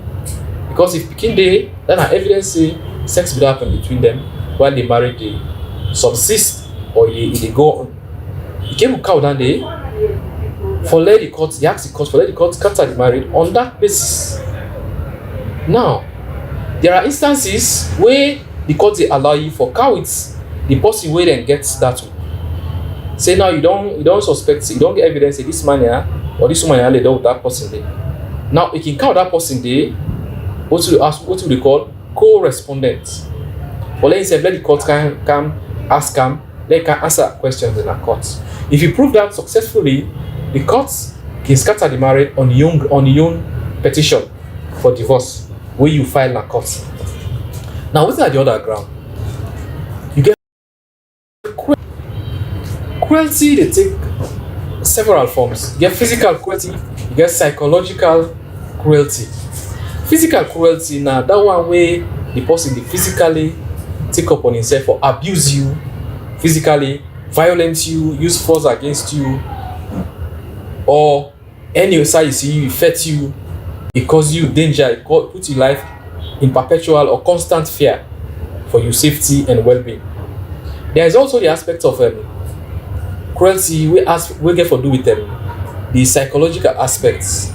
Because if pikin day, then na evidence say sex will happen between them while they married they subsist or they go on. He came with cow that day for let the court, he asked the court for let the court scatter the marriage on that basis. Now, there are instances where the court they allow you for cow it's the person where then gets that one. Say now you don't suspect, you don't get evidence that this man here or this woman here laid with that person there. Now you can count that person there. What do they call co-respondent? Or let the court can come ask them, they can answer questions in a court. If you prove that successfully, the court can scatter the marriage on your own petition for divorce where you file in a court. Now what's at the other ground? You get cruelty, they take several forms. You get physical cruelty, you get psychological cruelty. Physical cruelty, now that one way the person they physically take upon himself or abuse you, physically violence you, use force against you, or any side you see you, affect you, it cause you danger, it put your life in perpetual or constant fear for your safety and well-being. There is also the aspect of cruelty we get for do with the psychological aspects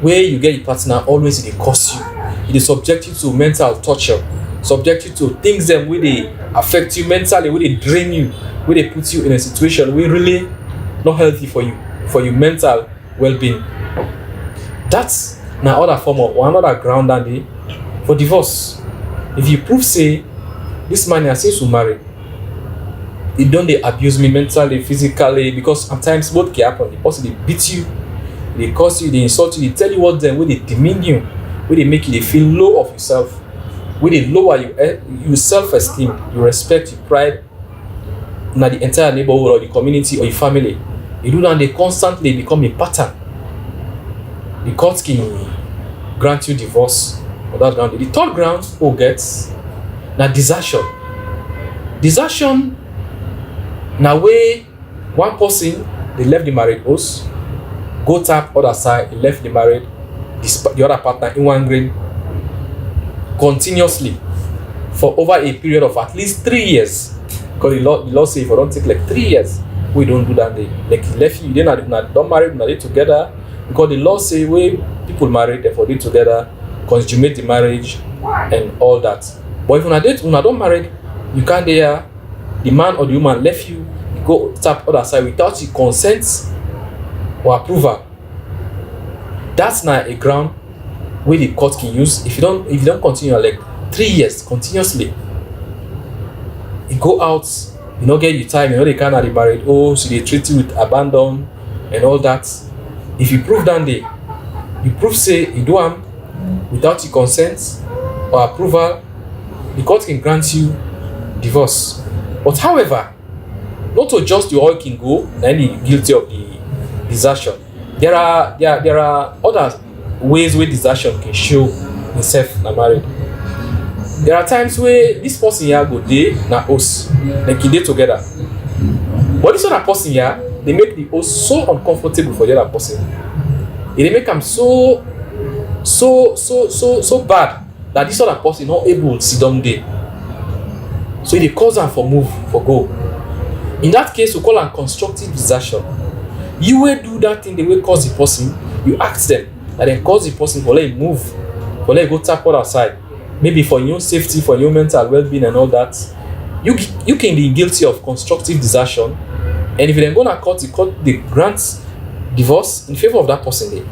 where you get your partner always they cost you, it subject you to mental torture, subject you to things them where they affect you mentally, where they drain you, where they put you in a situation where really not healthy for your mental well-being. That's now other form of one other ground that day for divorce. If you prove say this man has since we married, they don't they abuse me mentally, physically, because sometimes both can happen. The person they beat you, they curse you, they insult you, they tell you what them, where they demean you, where they make you they feel low of yourself, where they lower your self-esteem, your respect, your pride, not the entire neighborhood or the community or your family. They do that, they constantly become a pattern. The court can grant you divorce on that ground. The third ground who gets now desertion. Desertion now where one person they left the married house, go tap other side, he left the married, the other partner in one grade continuously for over a period of at least 3 years. Because the law say if you don't take like 3 years, we don't do that. They like left you, then don't marry, not they together. Because the law say when people marry, therefore they together, consummate the marriage and all that. But if you don't marry, you can't there. The man or the woman left you, you go tap other side without your consent or approval. That's not a ground where the court can use. If you don't continue like 3 years continuously, you go out, you don't get your time, you know they can't be married. Oh, so they treat you with abandon and all that. If you prove that day, you prove say you do them without your consent or approval, the court can grant you divorce. But however, not to just the all can go and you're guilty of the desertion. There are other ways where desertion can show himself na married. There are times where this person here go day na host, like they together. But this other person here, they make the host so uncomfortable for the other person. They make them so bad that this other person not able to sit down there. So they cause them for move, for go. In that case, we call them constructive desertion. You will do that thing, they will cause the person, you ask them, and then cause the person for let him move, for let him go tap outside. Maybe for your safety, for your mental well-being and all that. You can be guilty of constructive desertion. And if you then go to court, the court they grant divorce in favor of that person there.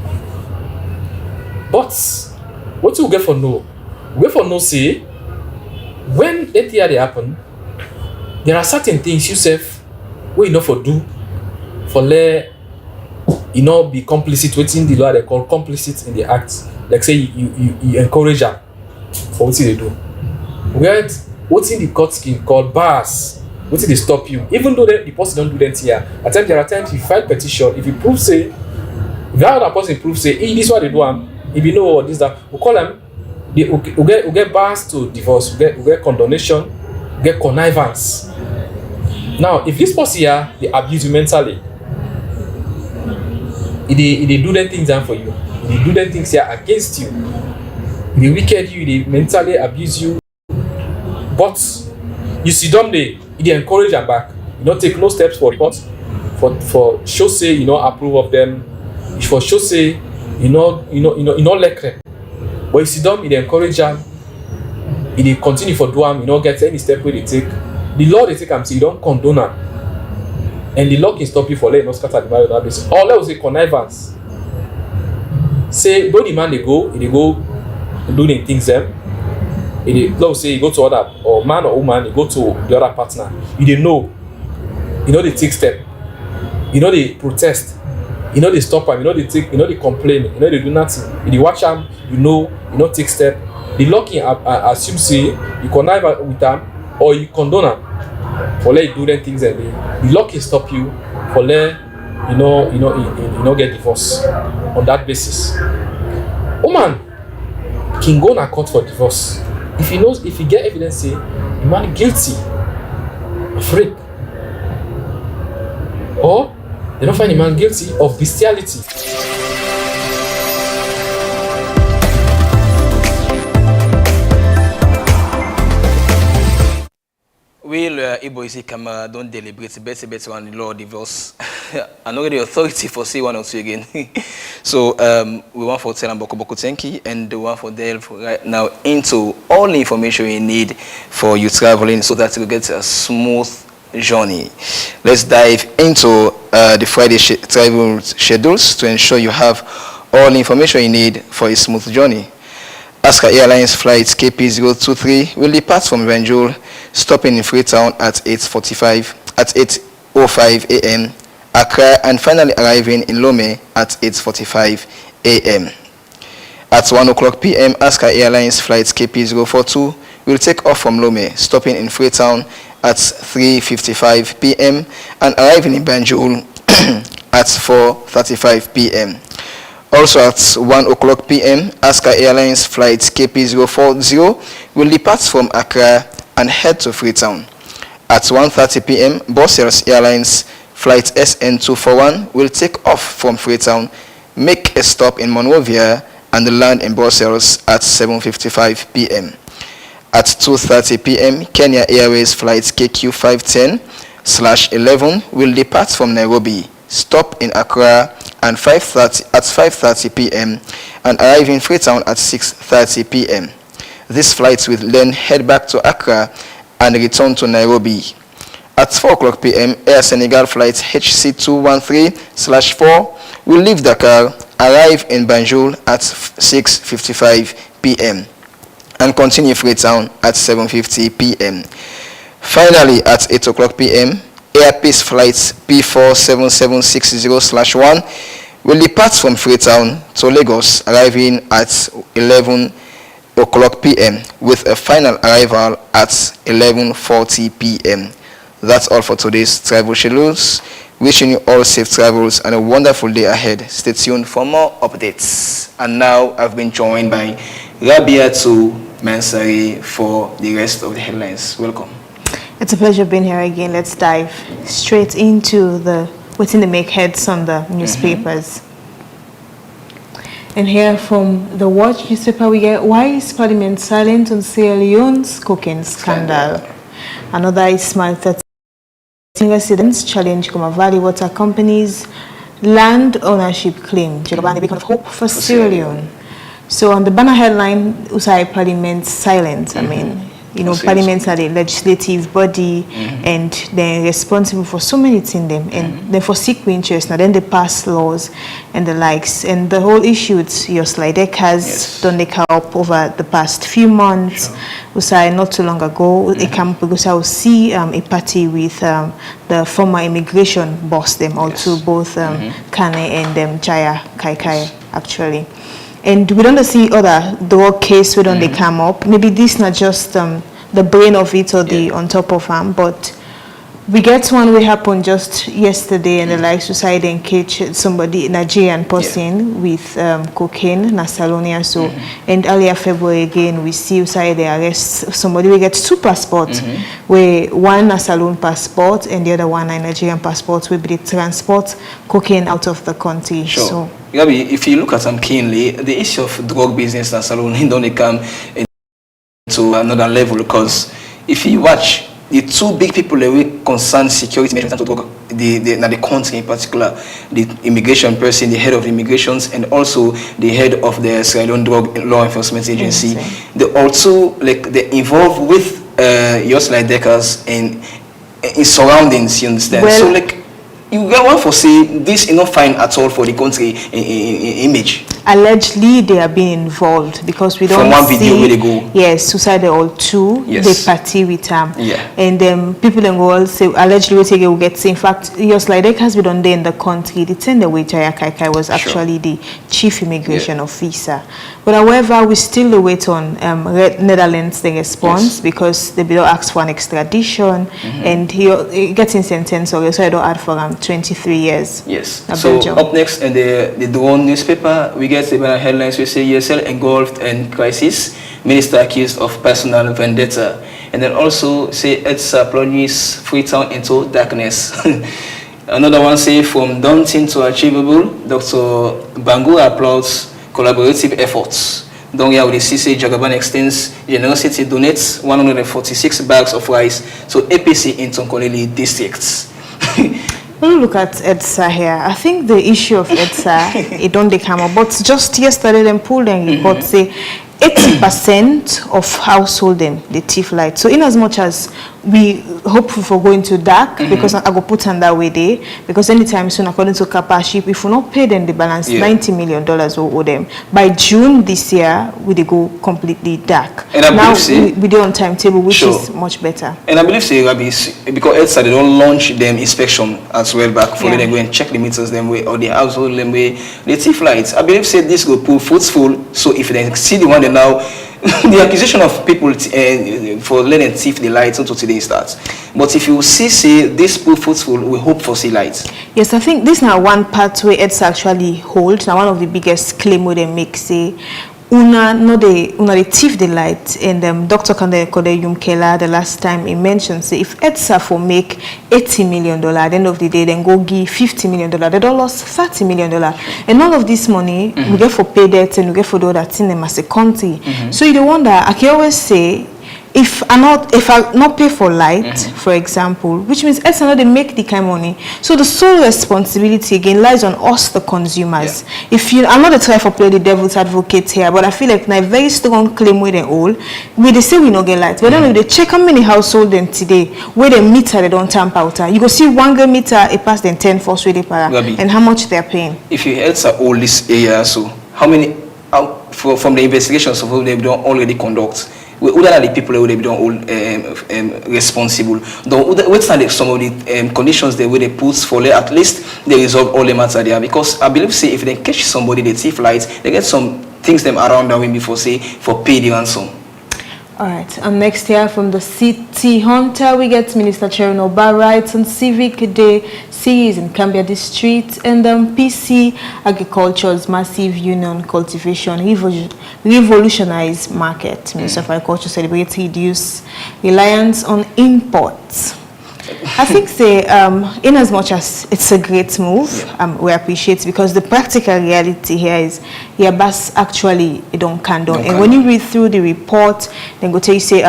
But What you get for no? We get for no say when that year they happen, there are certain things you say we know for do for let be complicit within the law they call complicit in the act. Like say you encourage them for what they do. We had what's in the court scheme called bars. What they stop you? Even though the person don't do that here, at times there are times you file petition. If you prove say, if that other person prove say, hey, this is what they do, if you know what this that, we call them. We get bars to divorce. We get condonation. We get connivance. Now, if this person here they abuse you mentally, if they do them things for you, if they do them things here against you, if they wicked you, they mentally abuse you, but you see them they encourage them back. You don't take no steps for report, for show say approve of them. For show say like them. But you see them, they encourage them. They continue for do them. Get any step where they take. The law they take them, you don't condone them, and the law can stop you for letting us scatter the marriage on that basis. Or let us say connivance. Say though the man they go do the things them. Let's say you go to other or man or woman, you go to the other partner. You know they take step. They protest. They stop them. They take. They complain. They do nothing. You watch them. Take step. The law can assume say you connive with them or you condone them for let you do them things and the law can stop you for let get divorce on that basis. Woman can go to court for divorce. If he get evidence say the man guilty of rape, or they don't find the man guilty of bestiality. Well, Ibo Isi Camera don't deliberate better on the law of divorce. I'm not the authority for say one or two again. So we want for tell Boko Tenki and we want for delve right now into all the information you need for you traveling so that you get a smooth journey. Let's dive into the Friday travel schedules to ensure you have all the information you need for a smooth journey. Aska Airlines flight KP023 will depart from Banjul, stopping in Freetown at 8:05 a.m. Accra, and finally arriving in Lome at 8:45 a.m. At 1 o'clock p.m., Aska Airlines flight KP042 will take off from Lome, stopping in Freetown at 3:55 p.m. and arriving in Banjul at 4:35 p.m. Also at 1 o'clock p.m., Aska Airlines flight KP040 will depart from Accra and head to Freetown. At 1:30 p.m., Brussels Airlines flight SN241 will take off from Freetown, make a stop in Monrovia, and land in Brussels at 7:55 p.m. At 2:30 p.m., Kenya Airways flight KQ510/11 will depart from Nairobi, stop in Accra and 5:30 p.m. and arrive in Freetown at 6:30 p.m. This flight will then head back to Accra and return to Nairobi. At 4 o'clock p.m., Air Senegal flight HC213/4 will leave Dakar, arrive in Banjul at 6:55 p.m. and continue Freetown at 7:50 p.m. Finally, at 8 o'clock p.m., Air Peace flight P47760/1 will depart from Freetown to Lagos, arriving at 11 o'clock p.m. with a final arrival at 11:40 p.m. That's all for today's travel schedules. Wishing you all safe travels and a wonderful day ahead. Stay tuned for more updates. And now I've been joined by Rabiatu Mansari for the rest of the headlines. Welcome. It's a pleasure being here again. Let's dive straight into what's in the make heads on the newspapers. And here from the Watch newspaper we get, why is Parliament silent on Sierra Leone's cocaine scandal? Another is smart that residents challenge Goma Valley Water Company's land ownership claim. Jagabani beacon of hope for Sierra Leone. So on the banner headline, Usai Parliament silent. I mean, You know, parliaments are the legislative body, and they're responsible for so many things. And then for seek interest, now then they pass laws and the likes. And the whole issue with your slide deck has done the help over the past few months. We saw not too long ago, because I will see a party with the former immigration boss, them also both Kane and Jaya Kaikai actually. And we don't see other drug case we don't they come up. Maybe this not just the brain of it or the on top of them, but we get one we happened just yesterday and the like society engaged somebody Nigerian person with cocaine in Salonia. So and earlier February again we see society arrest somebody. We get two passports where one a Salon passport and the other one a Nigerian passport will be transport cocaine out of the country. Sure. So Gabi, if you look at them keenly, the issue of drug business and Salon don't come to another level, because if you watch the two big people that will concern security measures to drug, the country in particular, the immigration person, the head of immigrations, and also the head of the Sierra Leone Drug Law Enforcement Agency, they also they involved with your slide deckers in surroundings. You understand? Well, so you get one for say this is not fine at all for the country image. Allegedly, they are being involved because we don't from one see, video where they go. Yes, suicide all two. They party with them. And people then go all say allegedly we will get. In fact, your slide deck has been on there in the country. The tender way Jaya Kaikai was actually the chief immigration officer. But however, we still wait on Netherlands the response because they will ask for an extradition and he getting sentenced already. So I don't add for 23 years. Yes. So up next in the Drone newspaper, we get the headlines. We say ESL engulfed in crisis, minister accused of personal vendetta, and then also say EDSA plunges Freetown into darkness. Another one say from daunting to achievable, Dr. Bangu applauds collaborative efforts. Dongia with the CC Jagaban extends generosity, donates 146 bags of rice to APC in Tonkolili districts. When you look at EDSA here, I think the issue of EDSA, it don't come up. But just yesterday, them pulled and report say 80% of household them the thief light. So in as much as we hope for going to dark, because I go put on that way there, because anytime soon according to Kapaship, if we not pay them the balance, $90 million will owe them. By June this year, we they go completely dark. And now we do on timetable, which is much better. And I believe say because EDSA they don't launch them inspection as well back for them go and check the meters them way or the household them way the thief lights. I believe say this will pull fruitful. So if they see the one that now the accusation of people for letting thief the lights until today starts. But if you see this proof fruitful, we hope for see lights. Yes, I think this now one part where EDSA actually holds. Now one of the biggest claim where they make say una the thief the light, and Dr. Kande Kode Yumkela the last time he mentioned say if EDSA for make $80 million at the end of the day, then go give $50 million, they don't lost $30 million, and all of this money we get for pay debt and we get for the other thing them as a country. So you wonder, I can always say if I not pay for light, for example, which means EDSA not they make the kind of money. So the sole responsibility again lies on us, the consumers. If you, I'm not trying to play the devil's advocate here, but I feel like now a very strong claim with them all. We they say we not get light, but then if they check how many household them today where the meter they don't tamper out, you go see one girl meter it pass them 10 force with the para, and how much they're paying. If you EDSA all this area, so how many from the investigations of they don't already conduct? Who are the people who they don't all responsible? What's some of the conditions they will put for at least they resolve all the matter there? Because I believe say if they catch somebody the thief lights, they get some things them around that way before say for pay the ransom. All right, next here from the City Hunter, we get Minister Sharon Oba writes on Civic Day series in Cambia District, and PC Agriculture's massive union cultivation revolutionize market. Minister of Agriculture celebrates reduce reliance on imports. I think say in as much as it's a great move, we appreciate it because the practical reality here is Yabas actually it don't condone. And when you read through the report, then go tell you say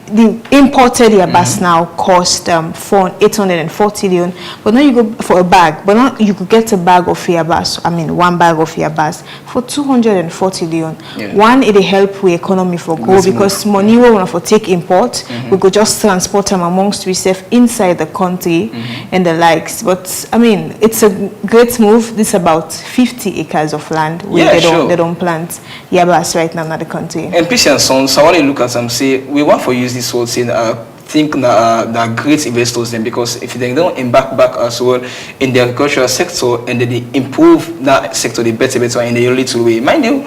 the imported yabas now cost for 840 leon, but now you go for a bag, but now you could get a bag of yabas, I mean one bag of yabas for 240 leon. One, it help with economy for go, because money we want for take import, we could just transport them amongst ourselves inside the country and the likes. But I mean, it's a great move. This is about 50 acres of land where they don't plant yabas right now in the country. And Peace and Sons, I want to look at them say we want to use this word saying think that great investors then, because if they don't embark back as well in the agricultural sector and they improve that sector the better in a little way. Mind you,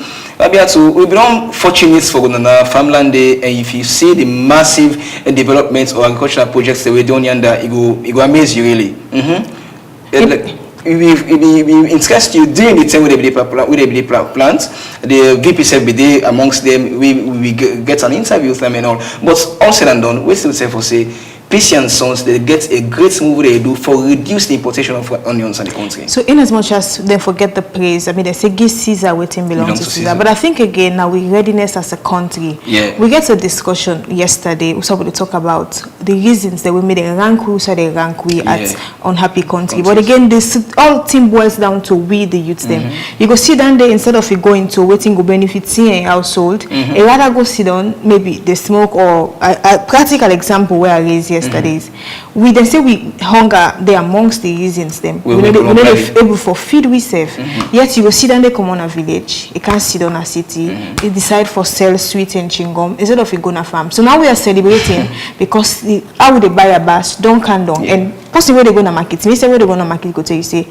we've been fortunate for farmland day, and if you see the massive development of agricultural projects that we're doing yonder, it will amaze you really. We interest you during the time with the plants, the VP be there amongst them, we get an interview with them and all. But all said and done, we still say for say, Peace and Sons, they get a great move they do for reduce the importation of onions in the country. So in as much as they forget the praise, I mean, they say give Caesar waiting belongs to Caesar. But I think again, now we readiness as a country. We get a discussion yesterday, we started to talk about the reasons that we made a rank we said a rank we at unhappy country. But again, this all thing boils down to we the youth them. You go sit down there instead of going to waiting go benefit seeing a household, a rather go sit down, maybe they smoke, or a practical example where I raised yesterdays. We they say we hunger there amongst the reasons them. We not able for feed we save. Yet you go sit down there come on a village, you can't sit on a city, you decide for sell sweet and chingom instead of you go on a farm. So now we are celebrating because how would they buy a bus, don't can down and possibly they go to market. Me say where they go to market go tell you say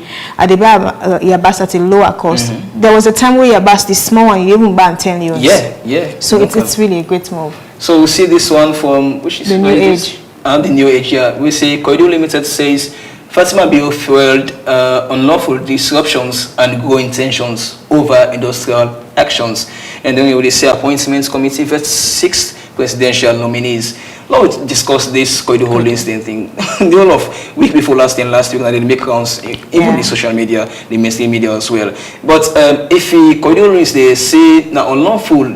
they buy your bus at a lower cost. There was a time where your bus this small one you even buy 10 euros. So it's really a great move. So we see this one from which is the New Age. And the New Age, we say Koidu Limited says Fatima Bill fueled unlawful disruptions and grow intentions over industrial actions. And then we say appointments committee for 6 presidential nominees. Now we discuss this Koidu Holdings thing. The whole of week before last week, and they make rounds even the social media, the mainstream media as well. But if Koidu Holdings they say now unlawful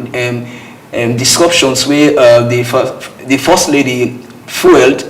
disruptions where the first lady fueled,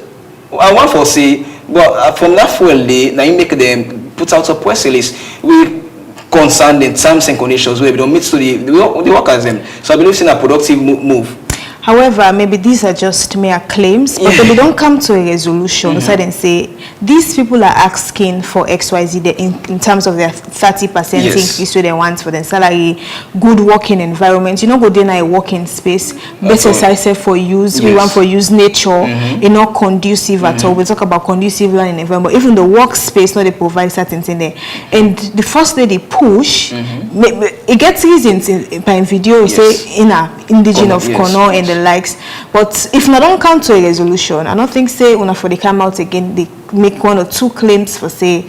I want to say, but from that fuel day, now you make them put out a press release. We concern the terms and conditions where we don't meet to the workers them. So I believe it's a productive move. However, maybe these are just mere claims, but they don't come to a resolution. So then say these people are asking for XYZ in terms of their 30% increase what they want for their salary, good working environment. You know, go there a working space, better size for use. We want for use nature, not conducive at all. We talk about conducive learning environment. Even the workspace, no, they provide certain things there. And the first day they push, it gets reasons by video say in a indigenous of Kono and the likes, but if not don't come to a resolution, I don't think say when for they come out again they make 1 or 2 claims for say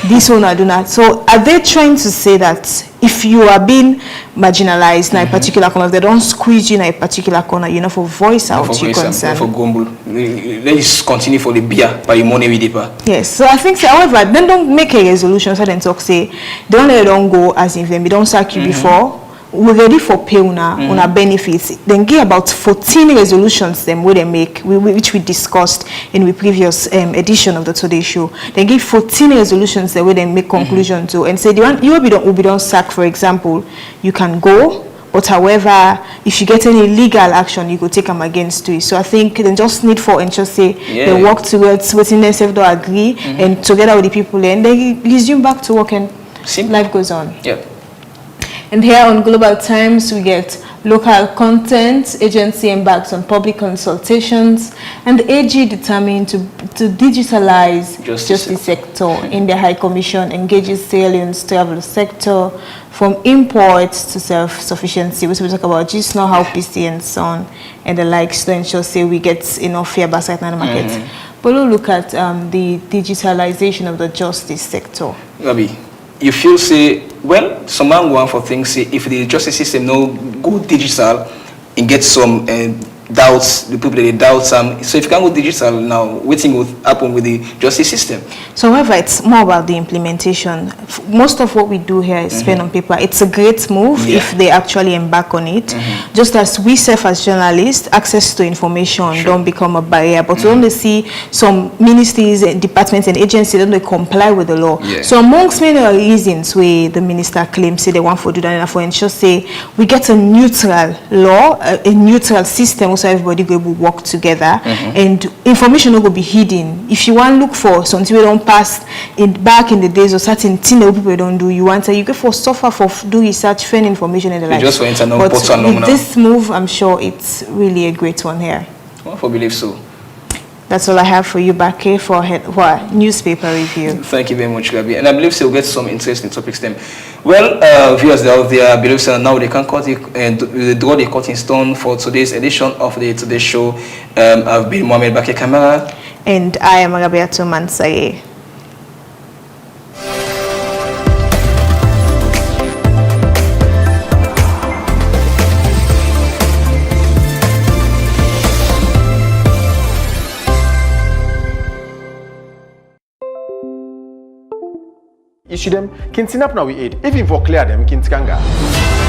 this one or do not. So are they trying to say that if you are being marginalized in a particular corner, if they don't squeeze you in a particular corner, you know, for voice out your concern? For Gombo, let's continue for the beer by your money with the Yes, so I think, however, then don't make a resolution so then talk say don't let it don't go as if them we don't sack you before. We're ready for pay una benefits. Then get about 14 resolutions them where they make, which we discussed in the previous edition of the Today Show. They give 14 resolutions that where they make conclusion to and say the one you will be done sack, for example, you can go, but however, if you get any legal action, you could take them against it. So I think they just need for and just say they work towards waiting themselves to agree and together with the people and they resume back to work and life goes on. And here on Global Times, we get local content, agency embarks on public consultations, and the AG determined to digitalize justice sector. In the High Commission engages salience travel sector from imports to self-sufficiency. We talk about just know how PC and so on and the likes to ensure say we get enough fair basket in the market. But we'll look at the digitalization of the justice sector. Gabi, you feel say, well, someone go on for things, say, if the justice system no go digital and get some doubts, the people they doubt some. So if you can go digital now, waiting will happen with the justice system. So however, it's more about the implementation. Most of what we do here is pen on paper. It's a great move if they actually embark on it. Just as we serve as journalists, access to information don't become a barrier. But we only see some ministries and departments and agencies don't they comply with the law. So amongst many reasons where the minister claims say they want to do that and for ensure say we get a neutral law, a neutral system so everybody will work together and information will be hidden. If you want to look for something we don't pass back in the days or certain thing that people don't do, you go for suffer for do research, find information and the like. Just for internet, but with this move, I'm sure it's really a great one here. Well, I believe so. That's all I have for you, Bake, for newspaper review. Thank you very much, Gabi. And I believe so we'll get some interesting topics then. Well, viewers out there, I believe so now they can cut it and draw the cutting stone for today's edition of the Today Show. I've been Mohamed Bake Kamara. And I am Agabiatu Mansaye. Issue them, kintinap na we aid. Even for clear them, kintikanga.